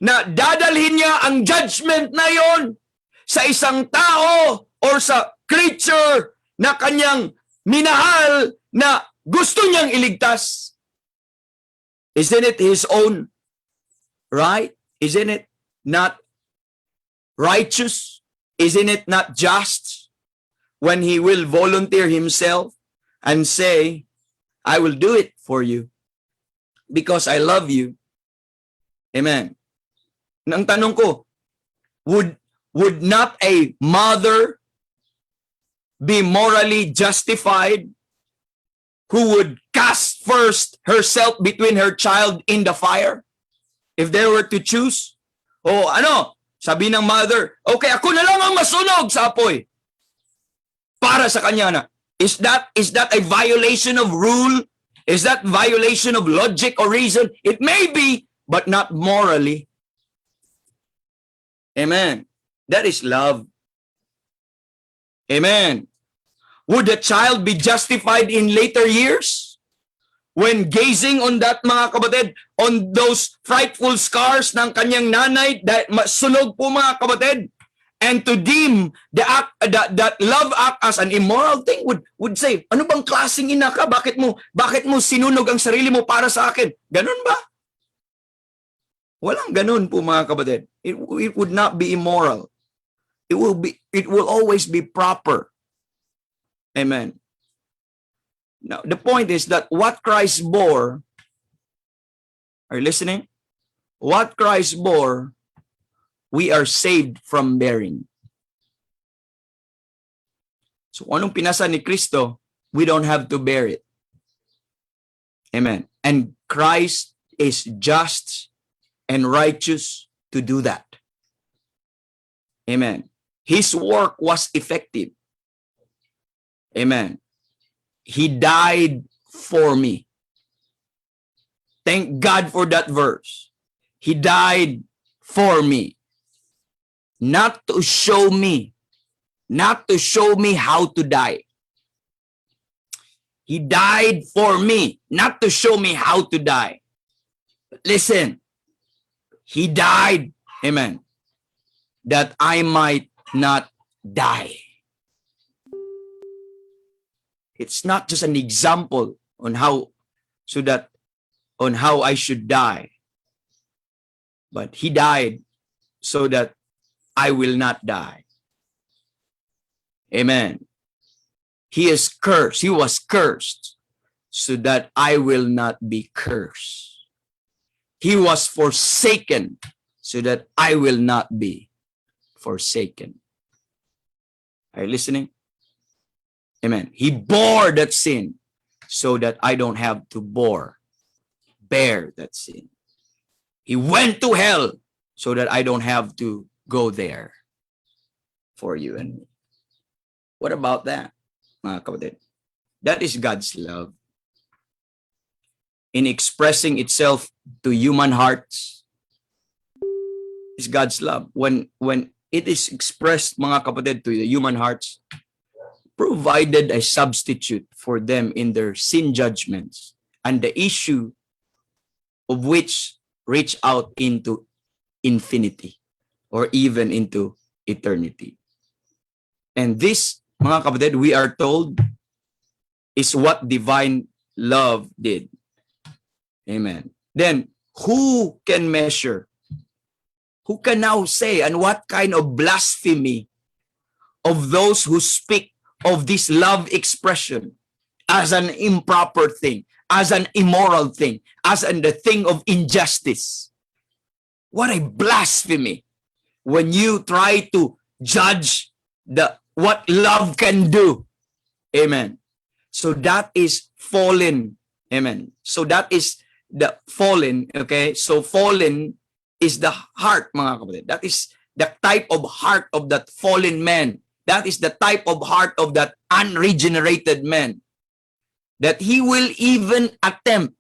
dadalhin niya ang judgment na yon sa isang tao or sa creature na kanyang minahal na gusto niyang iligtas? Isn't it his own right? Isn't it not righteous? Isn't it not just when he will volunteer himself and say, I will do it for you because I love you? Amen. Ang tanong ko, would not a mother be morally justified who would cast first herself between her child in the fire if they were to choose? O sabi ng mother, okay, ako na lang ang masunog sa apoy para sa kanya na. Is that a violation of rule? Is that violation of logic or reason? It may be, but not morally. Amen. That is love. Amen. Would the child be justified in later years when gazing on that, mga kapatid, on those frightful scars ng kanyang nanay, that sunog po, mga kapatid, and to deem that love act as an immoral thing, would say, ano bang klaseng ina ka? Bakit mo sinunog ang sarili mo para sa akin? Ganun ba? Walang ganun po, mga kapatid. It would not be immoral. It will always be proper. Amen. Now, the point is that what Christ bore, are you listening? What Christ bore, we are saved from bearing. So, anong pinasa ni Kristo, we don't have to bear it. Amen. And Christ is just and righteous to do that. Amen. His work was effective. Amen. He died for me. Thank God for that verse. He died for me. Not to show me how to die. He died for me, not to show me how to die. Listen, he died, amen, that I might not die. It's not just an example on how I should die, but he died so that I will not die. Amen. He was cursed so that I will not be cursed. He was forsaken so that I will not be forsaken. Are you listening? Amen. He bore that sin so that I don't have to bear that sin. He went to hell so that I don't have to go there for you and me. What about that, mga kapatid? That is God's love in expressing itself to human hearts. It's God's love. When it is expressed, mga kapatid, to the human hearts, provided a substitute for them in their sin judgments, and the issue of which reach out into infinity or even into eternity. And this, mga kapatid, we are told, is what divine love did. Amen. Then, who can measure? Who can now say, and what kind of blasphemy of those who speak of this love expression as an improper thing, as an immoral thing, as the thing of injustice? What a blasphemy when you try to judge what love can do. Amen. So that is fallen. Amen. So that is the fallen. Okay. So fallen is the heart, mga kapatid. That is the type of heart of that fallen man That is the type of heart of that unregenerated man. That he will even attempt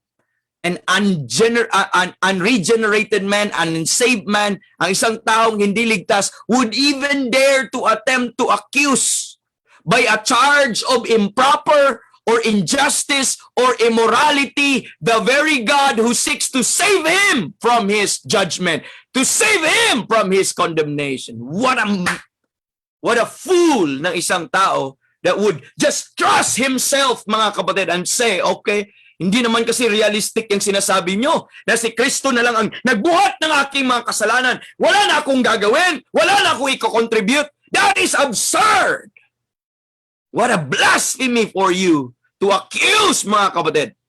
an unregenerated man, an unsaved man, ang isang taong hindi ligtas, would even dare to attempt to accuse by a charge of improper or injustice or immorality the very God who seeks to save him from his judgment, to save him from his condemnation. What a fool ng isang tao that would just trust himself, mga kapatid, and say, okay, hindi naman kasi realistic yung sinasabi nyo na si Kristo na lang ang nagbuhat ng aking mga kasalanan. Wala na akong gagawin. Wala na akong i-contribute. That is absurd. What a blasphemy for you to accuse, mga kapatid,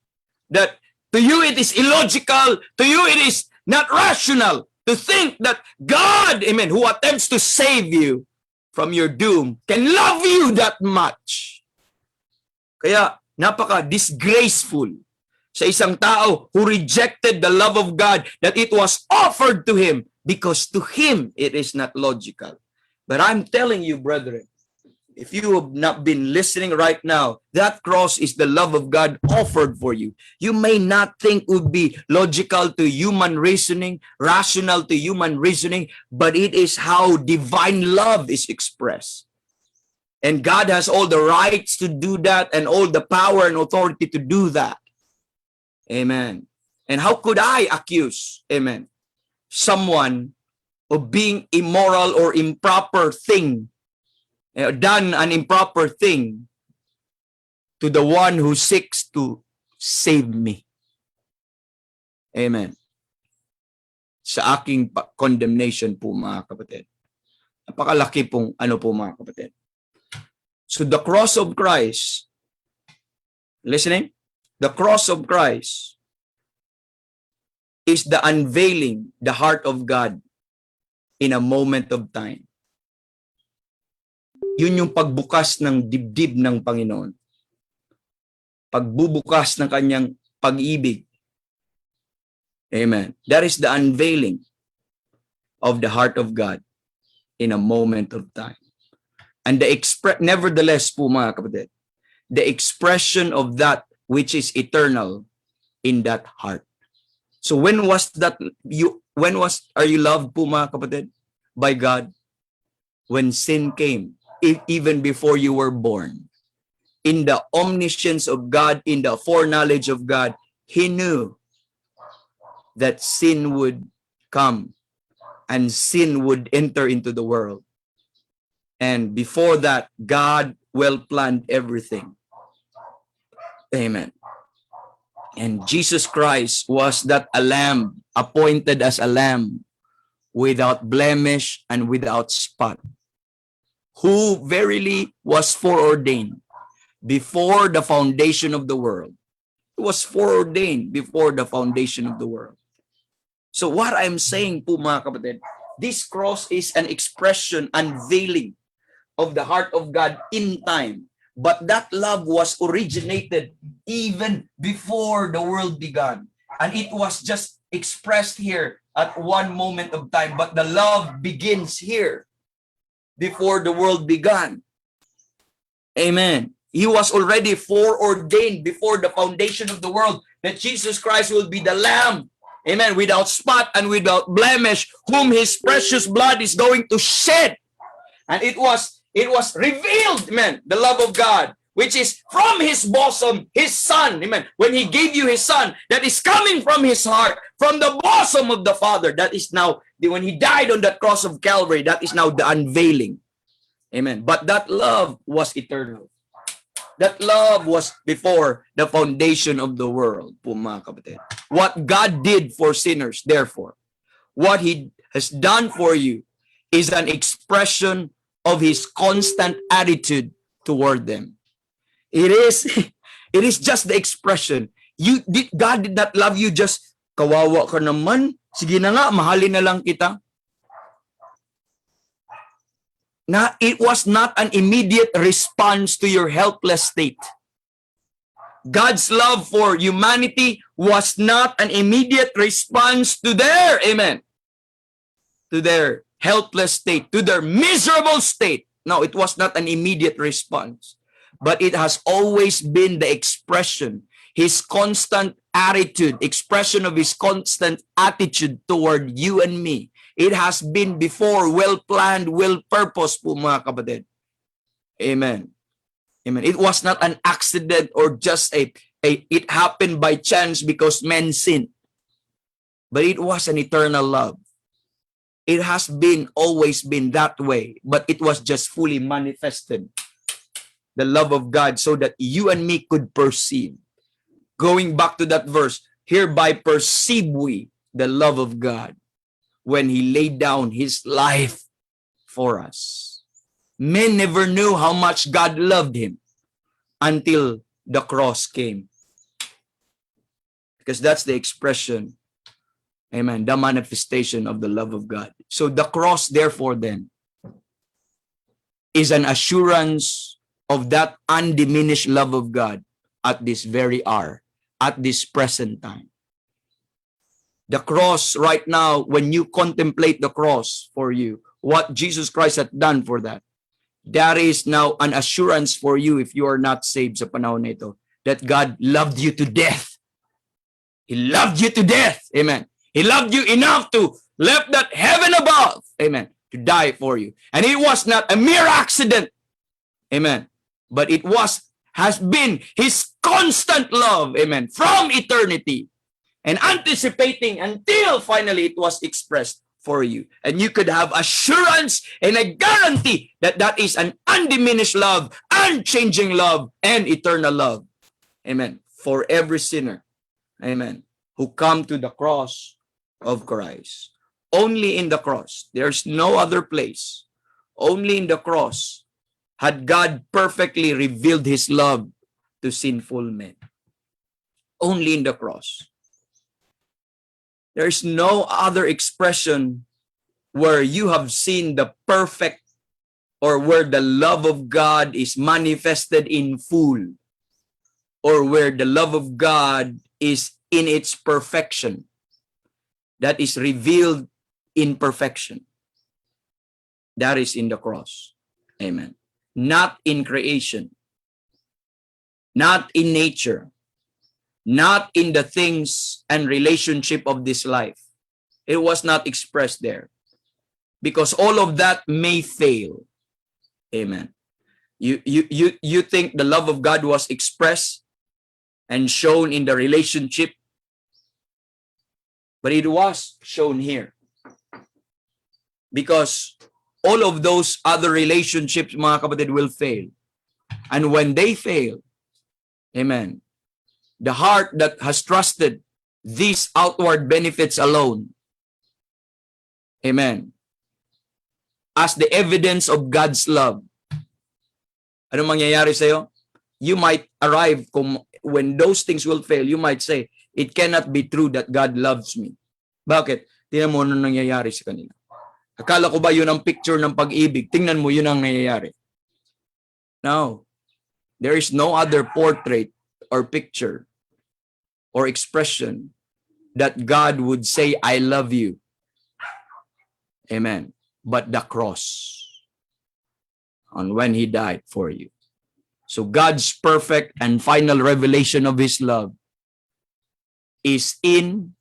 that to you it is illogical, to you it is not rational to think that God, amen, who attempts to save you from your doom, can love you that much. Kaya, napaka-disgraceful sa isang tao who rejected the love of God that it was offered to him because to him it is not logical. But I'm telling you, brethren, if you have not been listening right now, that cross is the love of God offered for you. You may not think it would be logical to human reasoning, rational to human reasoning, but it is how divine love is expressed. And God has all the rights to do that and all the power and authority to do that. Amen. And how could I accuse, amen, someone of being immoral or improper thing, done an improper thing to the one who seeks to save me? Amen. Sa aking condemnation po, mga kapatid. Napakalaki pong po, mga kapatid. So the cross of Christ, listening? The cross of Christ is the unveiling the heart of God in a moment of time. Yun yung pagbukas ng dibdib ng Panginoon. Pagbubukas ng kanyang pag-ibig. Amen. That is the unveiling of the heart of God in a moment of time. And nevertheless po, mga kapatid, the expression of that which is eternal in that heart. So when was that are you loved po, mga kapatid, by God? When sin came, even before you were born. In the omniscience of God, in the foreknowledge of God, he knew that sin would come and sin would enter into the world. And before that, God well planned everything. Amen. And Jesus Christ was that a lamb, appointed as a lamb, without blemish and without spot, who verily was foreordained before the foundation of the world. He was foreordained before the foundation of the world. So what I'm saying po, mga kapatid, this cross is an expression, unveiling of the heart of God in time. But that love was originated even before the world began. And it was just expressed here at one moment of time. But the love begins here before the world began. Amen. He was already foreordained before the foundation of the world that Jesus Christ will be the Lamb. Amen. Without spot and without blemish, whom his precious blood is going to shed. And it was revealed, amen, the love of God, which is from his bosom, his son, amen. When he gave you his son, that is coming from his heart, from the bosom of the Father, that is now, when he died on that cross of Calvary, that is now the unveiling. Amen. But that love was eternal. That love was before the foundation of the world, po, mga kapatid. What God did for sinners, therefore, what he has done for you is an expression of his constant attitude toward them. It is just the expression. God did not love you just, kawawa ka naman, sige na nga, mahalin na lang kita. It was not an immediate response to your helpless state. God's love for humanity was not an immediate response to their, amen, to their helpless state, to their miserable state. No, it was not an immediate response, but it has always been the expression, his constant attitude, expression of his constant attitude toward you and me. It has been before, well-planned, well-purposed po mga kapatid. Amen. Amen. It was not an accident or just it happened by chance because men sinned. But it was an eternal love. It has been, always been that way, but it was just fully manifested. The love of God so that you and me could perceive. Going back to that verse, hereby perceive we the love of God when he laid down his life for us. Men never knew how much God loved him until the cross came. Because that's the expression, amen, the manifestation of the love of God. So the cross, therefore, then, is an assurance of that undiminished love of God at this very hour, at this present time. The cross right now, when you contemplate the cross for you, what Jesus Christ had done for that, that is now an assurance for you if you are not saved sa panahon nito, that God loved you to death. He loved you to death. Amen. He loved you enough to left that heaven above, amen, to die for you. And it was not a mere accident, amen, but it has been his constant love, amen, from eternity and anticipating until finally it was expressed for you. And you could have assurance and a guarantee that that is an undiminished love, unchanging love, and eternal love, amen, for every sinner, amen, who come to the cross of Christ. Only in the cross. There's no other place. Only in the cross had God perfectly revealed his love to sinful men. Only in the cross. There's no other expression where you have seen the perfect or where the love of God is manifested in full or where the love of God is in its perfection. That is revealed in perfection. That is in the cross. Amen. Not in creation. Not in nature. Not in the things and relationship of this life. It was not expressed there. Because all of that may fail. Amen. You think the love of God was expressed and shown in the relationship, but it was shown here. Because all of those other relationships, mga kapatid, will fail. And when they fail, amen, the heart that has trusted these outward benefits alone, amen, as the evidence of God's love, ano mangyayari sa'yo? You might arrive, when those things will fail, you might say, it cannot be true that God loves me. Bakit? Tingnan mo ano nangyayari sa kanila. Akala ko ba yun ang picture ng pag-ibig? Tingnan mo yun ang nangyayari. No. There is no other portrait or picture or expression that God would say, I love you. Amen. But the cross. On when he died for you. So God's perfect and final revelation of his love is in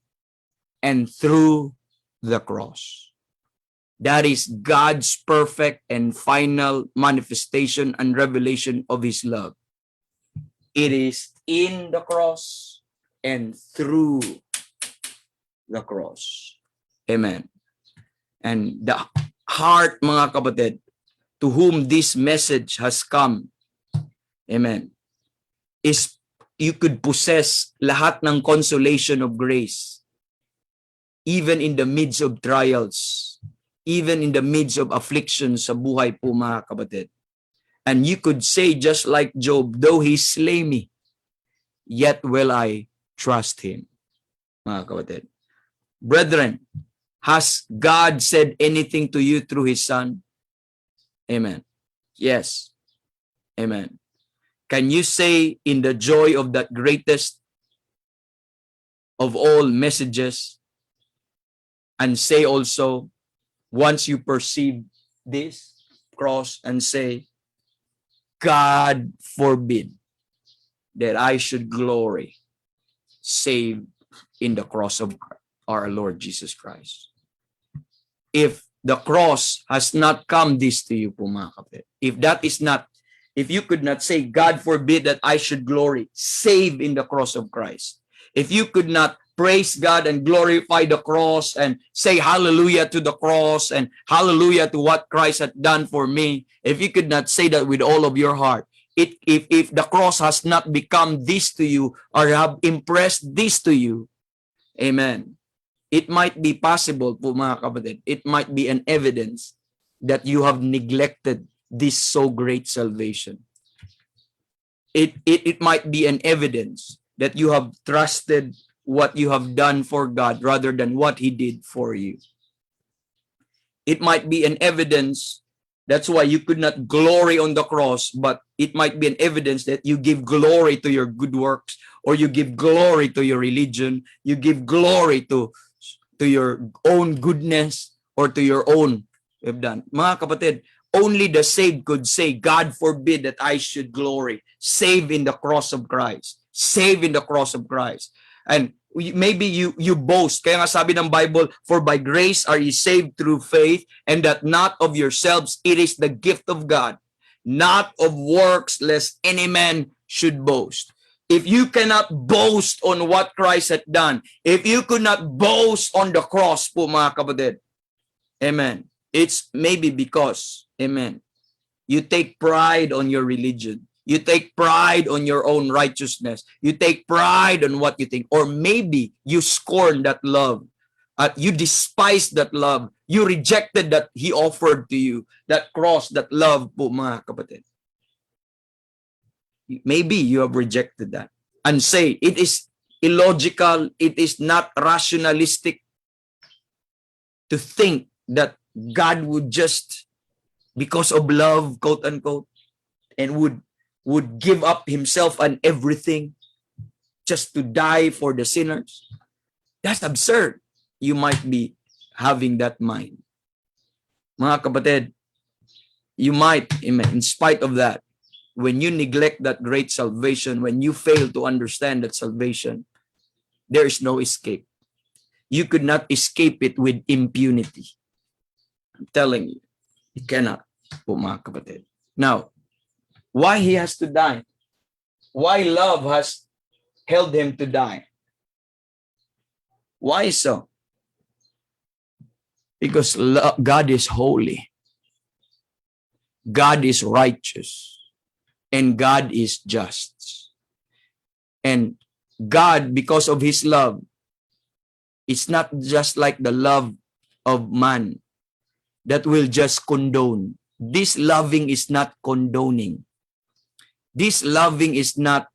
and through the cross. That is God's perfect and final manifestation and revelation of his love. It is in the cross and through the cross. Amen. And the heart, mga kapatid, to whom this message has come, amen, is you could possess lahat ng consolation of grace, even in the midst of trials, even in the midst of affliction sa buhay po, mga kapatid. And you could say, just like Job, though he slay me, yet will I trust him. Mga kapatid. Brethren, has God said anything to you through his Son? Amen. Yes. Amen. Can you say in the joy of that greatest of all messages and say also, once you perceive this, cross and say, God forbid that I should glory save in the cross of our Lord Jesus Christ. If the cross has not come this to you po mga kapatid, if you could not say, God forbid that I should glory save in the cross of Christ, if you could not praise God and glorify the cross and say hallelujah to the cross and hallelujah to what Christ had done for me, if you could not say that with all of your heart, if the cross has not become this to you or have impressed this to you, amen, it might be possible po mga kapatid, it might be an evidence that you have neglected this so great salvation. It might be an evidence that you have trusted what you have done for God rather than what He did for you. It might be an evidence, that's why you could not glory on the cross, but it might be an evidence that you give glory to your good works, or you give glory to your religion, you give glory to your own goodness or to your own have done. Mga kapatid, only the saved could say, God forbid that I should glory. Save in the cross of Christ. Save in the cross of Christ. And maybe you boast. Kaya nga sabi ng Bible, for by grace are ye saved through faith, and that not of yourselves, it is the gift of God, not of works, lest any man should boast. If you cannot boast on what Christ had done, if you could not boast on the cross po mga kapatid, amen, it's maybe because, amen, you take pride on your religion. You take pride on your own righteousness. You take pride on what you think. Or maybe you scorn that love. You despise that love. You rejected that He offered to you. That cross, that love po mga kapatid. Maybe you have rejected that. And say, it is illogical, it is not rationalistic to think that God would just, because of love, quote unquote, and would give up Himself and everything just to die for the sinners. That's absurd. You might be having that mind. Mga kapatid, you might, in spite of that, when you neglect that great salvation, when you fail to understand that salvation, there is no escape. You could not escape it with impunity. I'm telling you, you cannot, po mga kapatid. Now, why He has to die? Why love has held Him to die? Why so? Because God is holy. God is righteous. And God is just. And God, because of His love, it's not just like the love of man that will just condone. This loving is not condoning. This loving is not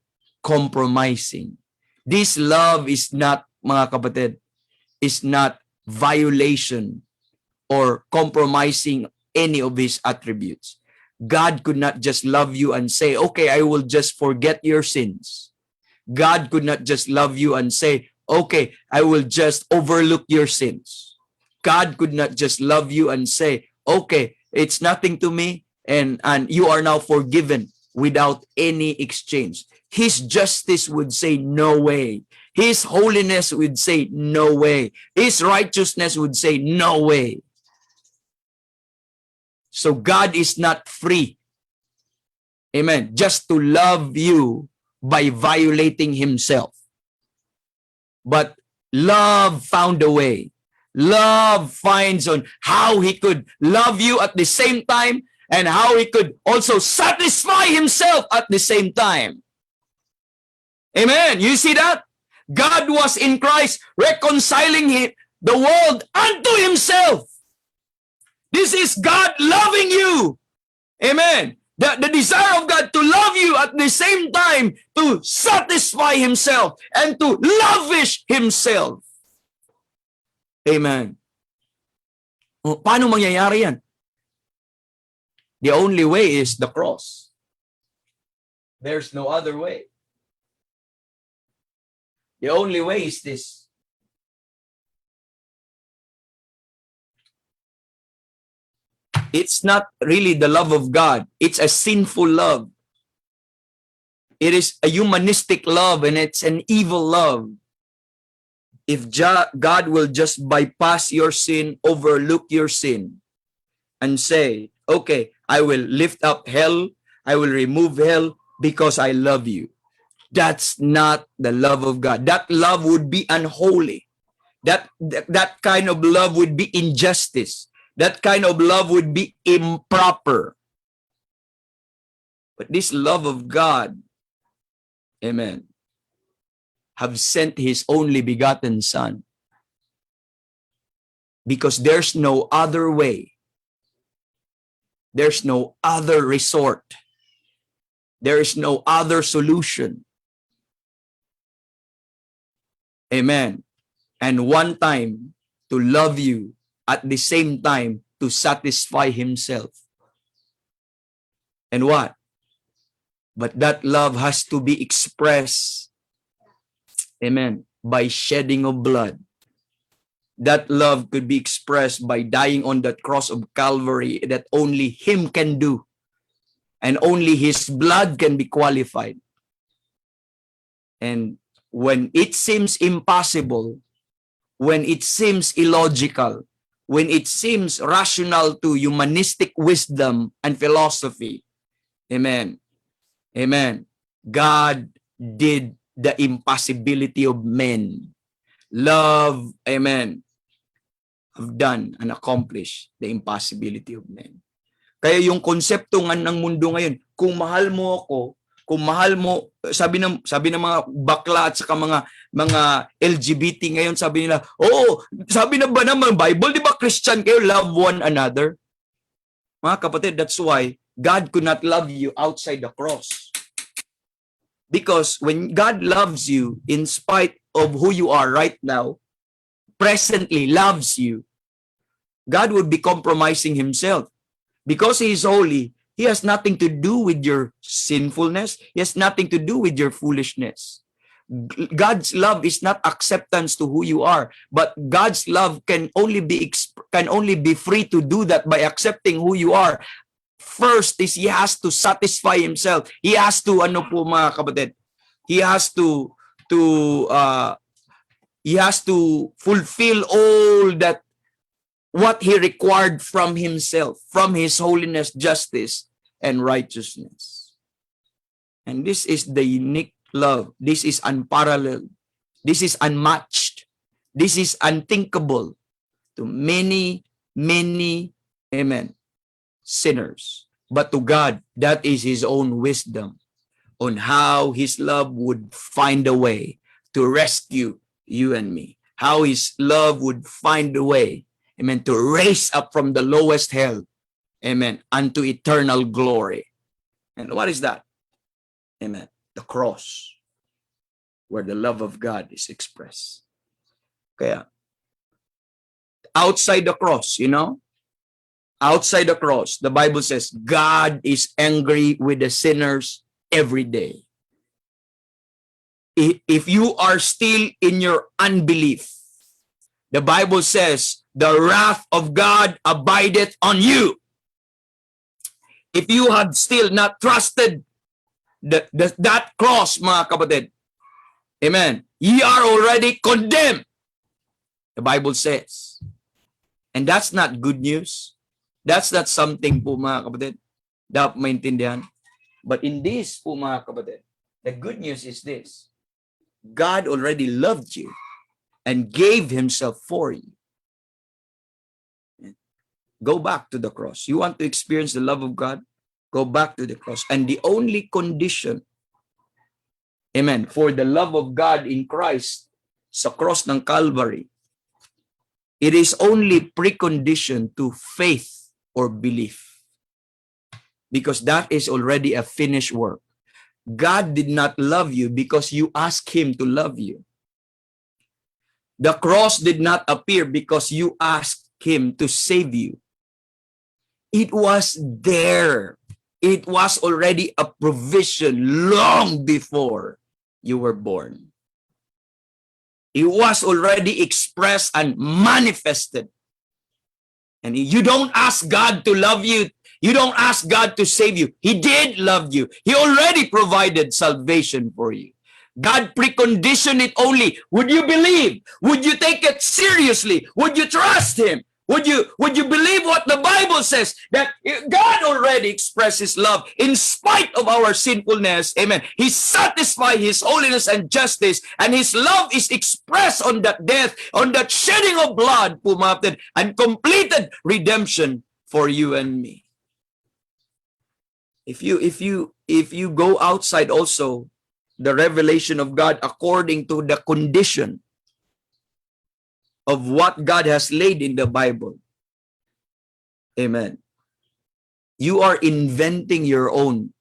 compromising. This love is not, mga kapatid, is not violation or compromising any of His attributes. God could not just love you and say, okay, I will just forget your sins. God could not just love you and say, okay, I will just overlook your sins. God could not just love you and say, okay, it's nothing to me, and you are now forgiven without any exchange. His justice would say, no way. His holiness would say, no way. His righteousness would say, no way. So God is not free, amen, just to love you by violating Himself. But love found a way. Love finds on how He could love you at the same time and how He could also satisfy Himself at the same time. Amen. You see that? God was in Christ reconciling the world unto Himself. This is God loving you. Amen. The desire of God to love you at the same time, to satisfy Himself and to lavish Himself. Amen. Paano mangyayari yan? The only way is the cross. There's no other way. The only way is this. It's not really the love of God. It's a sinful love. It is a humanistic love, and it's an evil love. If God will just bypass your sin, overlook your sin, and say, okay, I will lift up hell, I will remove hell because I love you. That's not the love of God. That love would be unholy. That kind of love would be injustice. That kind of love would be improper. But this love of God, amen, have sent his only begotten Son, because there's no other way. There's no other resort. There is no other solution. Amen. And one time to love you, at the same time to satisfy himself. And what? But that love has to be expressed, amen, by shedding of blood. That love could be expressed by dying on that cross of Calvary that only him can do. And only his blood can be qualified. And when it seems impossible, when it seems illogical, when it seems rational to humanistic wisdom and philosophy, amen, amen, God did the impossibility of men. Love, amen, have done and accomplished the impossibility of men. Kaya yung konsepto nga ng mundo ngayon, kung mahal mo ako, kung mahal mo, sabi ng mga bakla at saka mga LGBT ngayon, sabi nila, oh, sabi na ba naman Bible, di ba Christian kayo, love one another? Mga kapatid, that's why God could not love you outside the cross. Because when God loves you, in spite of who you are right now, presently loves you, God would be compromising himself. Because he is holy, he has nothing to do with your sinfulness. He has nothing to do with your foolishness. God's love is not acceptance to who you are, but God's love can only be free to do that by accepting who you are. First is he has to satisfy himself. He has to, ano po mga kapatid, he has to fulfill all that what he required from himself, from his holiness, justice, and righteousness. And this is the unique love. This is unparalleled. This is unmatched. This is unthinkable to many, many, amen, sinners. But to God, that is his own wisdom on how his love would find a way to rescue you and me. How his love would find a way, amen, to raise up from the lowest hell, amen, unto eternal glory. And what is that? Amen. The cross, where the love of God is expressed. Kaya, outside the cross, outside the cross, the Bible says, God is angry with the sinners every day. If you are still in your unbelief, the Bible says, the wrath of God abideth on you. If you have still not trusted that cross, mga kapatid, amen, ye are already condemned, the Bible says. And that's not good news. That's not something po, mga kapatid, dapat maintindihan. But in this po, mga kapatid, the good news is this. God already loved you and gave himself for you. Go back to the cross. You want to experience the love of God? Go back to the cross. And the only condition, amen, for the love of God in Christ sa cross ng Calvary, it is only precondition to faith or belief. Because that is already a finished work. God did not love you because you asked him to love you. The cross did not appear because you asked him to save you. It was there. It was already a provision long before you were born. It was already expressed and manifested. And you don't ask God to love you. You don't ask God to save you. He did love you. He already provided salvation for you. God preconditioned it only. Would you believe? Would you take it seriously? Would you trust Him? Would you believe what the Bible says? That God already expressed His love in spite of our sinfulness. Amen. He satisfied His holiness and justice, and His love is expressed on that death, on that shedding of blood, pumatid, and completed redemption for you and me. If you go outside also the revelation of God according to the condition of what God has laid in the Bible. Amen. You are inventing your own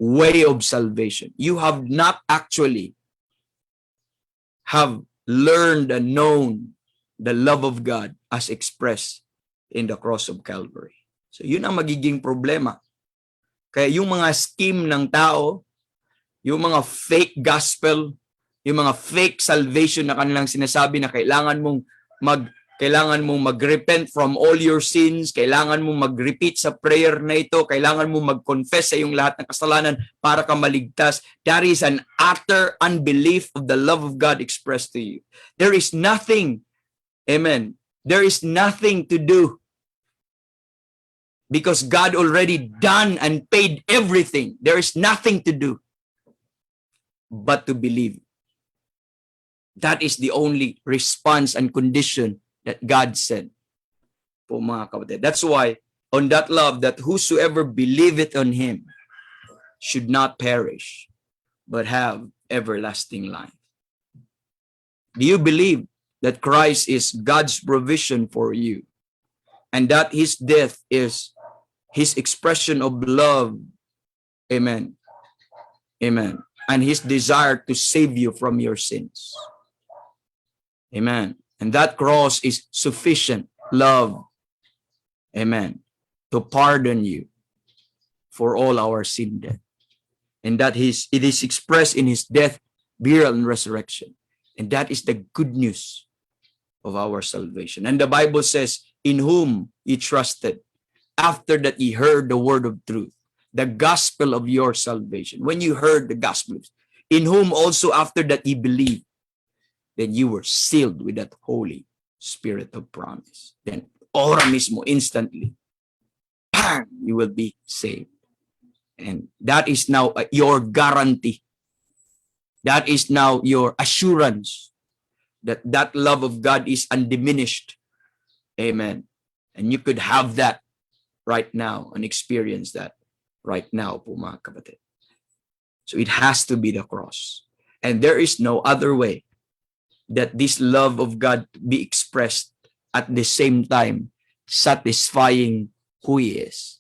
way of salvation. You have not actually have learned and known the love of God as expressed in the cross of Calvary. So yun ang magiging problema. Kaya yung mga scheme ng tao, yung mga fake gospel, yung mga fake salvation na kanilang sinasabi na kailangan mong mag-repent from all your sins, kailangan mong mag-repeat sa prayer na ito, kailangan mong mag-confess sa iyong lahat ng kasalanan para ka maligtas. That is an utter unbelief of the love of God expressed to you. There is nothing, amen, there is nothing to do because God already done and paid everything. There is nothing to do but to believe. That is the only response and condition that God said. Po mga kapatid. That's why on that love that whosoever believeth on Him should not perish but have everlasting life. Do you believe that Christ is God's provision for you and that His death is His expression of love? Amen. Amen. And His desire to save you from your sins. Amen. And that cross is sufficient love. Amen. To pardon you for all our sin debt. And that it is expressed in His death, burial, and resurrection. And that is the good news of our salvation. And the Bible says, in whom ye trusted, after that ye heard the word of truth, the gospel of your salvation. When you heard the gospel, in whom also after that ye believed, then you were sealed with that Holy Spirit of promise. Then, ora mismo, instantly, bang, you will be saved. And that is now your guarantee. That is now your assurance that that love of God is undiminished. Amen. And you could have that right now and experience that right now, po mga kapatid. So it has to be the cross. And there is no other way that this love of God be expressed at the same time satisfying who He is,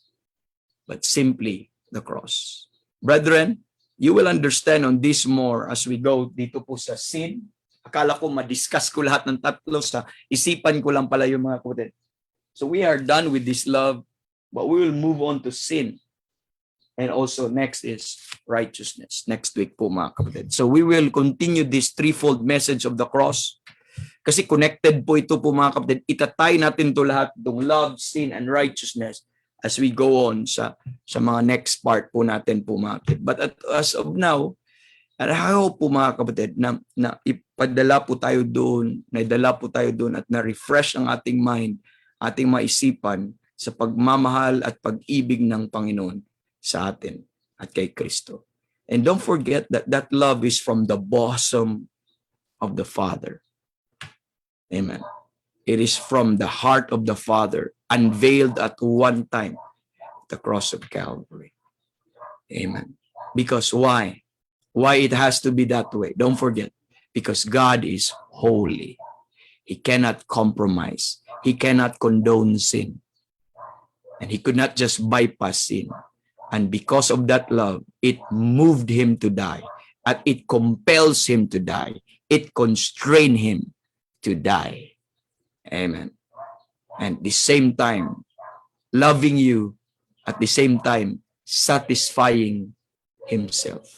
but simply the cross. Brethren, you will understand on this more as we go dito po sa sin. Akala ko ma-discuss ko lahat ng tatlo, sa isipan ko lang pala yung mga kapatid. So we are done with this love, but we will move on to sin. And also next is righteousness. Next week po mga kapatid. So we will continue this threefold message of the cross. Kasi connected po ito po mga kapatid. Itatay natin to lahat, itong love, sin, and righteousness as we go on sa mga next part po natin po mga kapatid. But as of now, araw po mga kapatid na ipadala po tayo doon, naidala po tayo doon at na-refresh ang ating mind, ating maisipan sa pagmamahal at pag-ibig ng Panginoon sa atin at kay Kristo. And don't forget that that love is from the bosom of the Father. Amen. It is from the heart of the Father, unveiled at one time, the cross of Calvary. Amen. Because why? Why it has to be that way? Don't forget. Because God is holy. He cannot compromise. He cannot condone sin. And He could not just bypass sin. And because of that love, it moved Him to die. And it compels Him to die. It constrained Him to die. Amen. And at the same time, loving you, at the same time, satisfying Himself.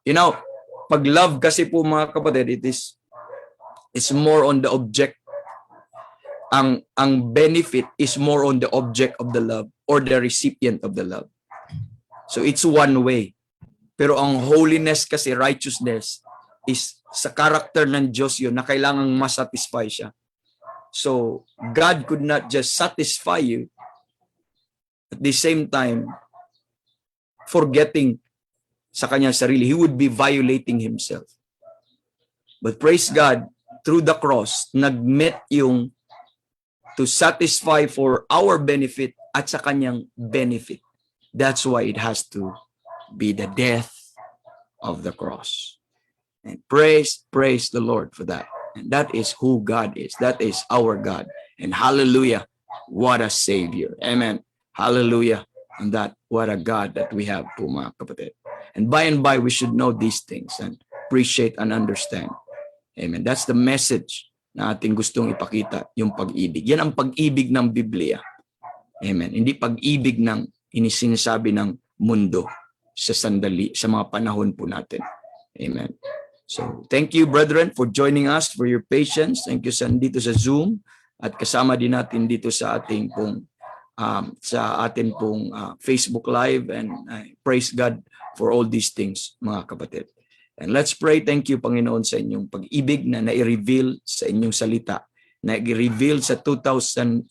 You know, pag love kasi po mga kapatid, it's more on the object. ang benefit is more on the object of the love or the recipient of the love. So it's one way. Pero ang holiness kasi, righteousness, is sa character ng Diyos yun na kailangang masatisfy siya. So God could not just satisfy you at the same time forgetting sa kanyang sarili. He would be violating himself. But praise God, through the cross, nag-met yung to satisfy for our benefit at sa kanyang benefit. That's why it has to be the death of the cross. And praise the Lord for that. And that is who God is. That is our God. And hallelujah, what a Savior. Amen. Hallelujah. And that, what a God that we have po mga kapatid. And by we should know these things and appreciate and understand. Amen. That's the message na ating gustong ipakita, yung pag-ibig. Yan ang pag-ibig ng Biblia. Amen. Hindi pag-ibig ng inisinasabi ng mundo sa sandali, sa mga panahon po natin. Amen. So, thank you, brethren, for joining us, for your patience. Thank you dito sa Zoom at kasama din natin dito sa ating pong Facebook Live, and I praise God for all these things, mga kapatid. And let's pray. Thank you, Panginoon, sa inyong pag-ibig na nai-reveal sa inyong salita. Nai-reveal sa 2,000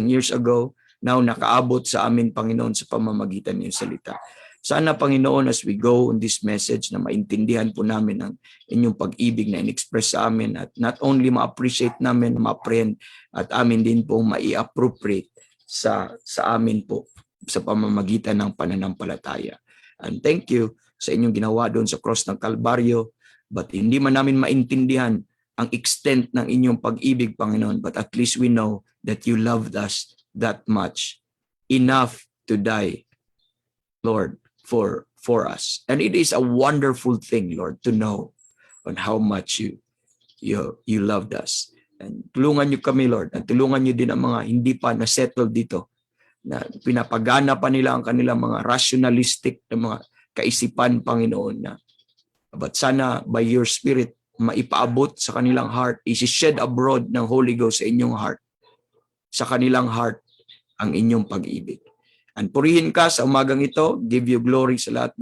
years ago, now nakaabot sa amin, Panginoon, sa pamamagitan ng salita. Sana, Panginoon, as we go on this message, na maintindihan po namin ang inyong pag-ibig na in-express sa amin, at not only ma-appreciate namin, ma-apprehend, at amin din po mai-appropriate sa amin po sa pamamagitan ng pananampalataya. And thank you sa inyong ginawa doon sa cross ng Kalbaryo, but hindi man namin maintindihan ang extent ng inyong pag-ibig, Panginoon, but at least we know that you loved us that much, enough to die, Lord, for us. And it is a wonderful thing, Lord, to know on how much you loved us. And tulungan niyo kami, Lord, at tulungan niyo din ang mga hindi pa na-settle dito, na pinapagana pa nila ang kanilang mga rationalistic na mga kaisipan, Panginoon, na but sana by your Spirit maipaabot sa kanilang heart, isi-shed abroad ng Holy Ghost sa inyong heart, sa kanilang heart ang inyong pag-ibig. And purihin ka sa umagang ito, give you glory sa lahat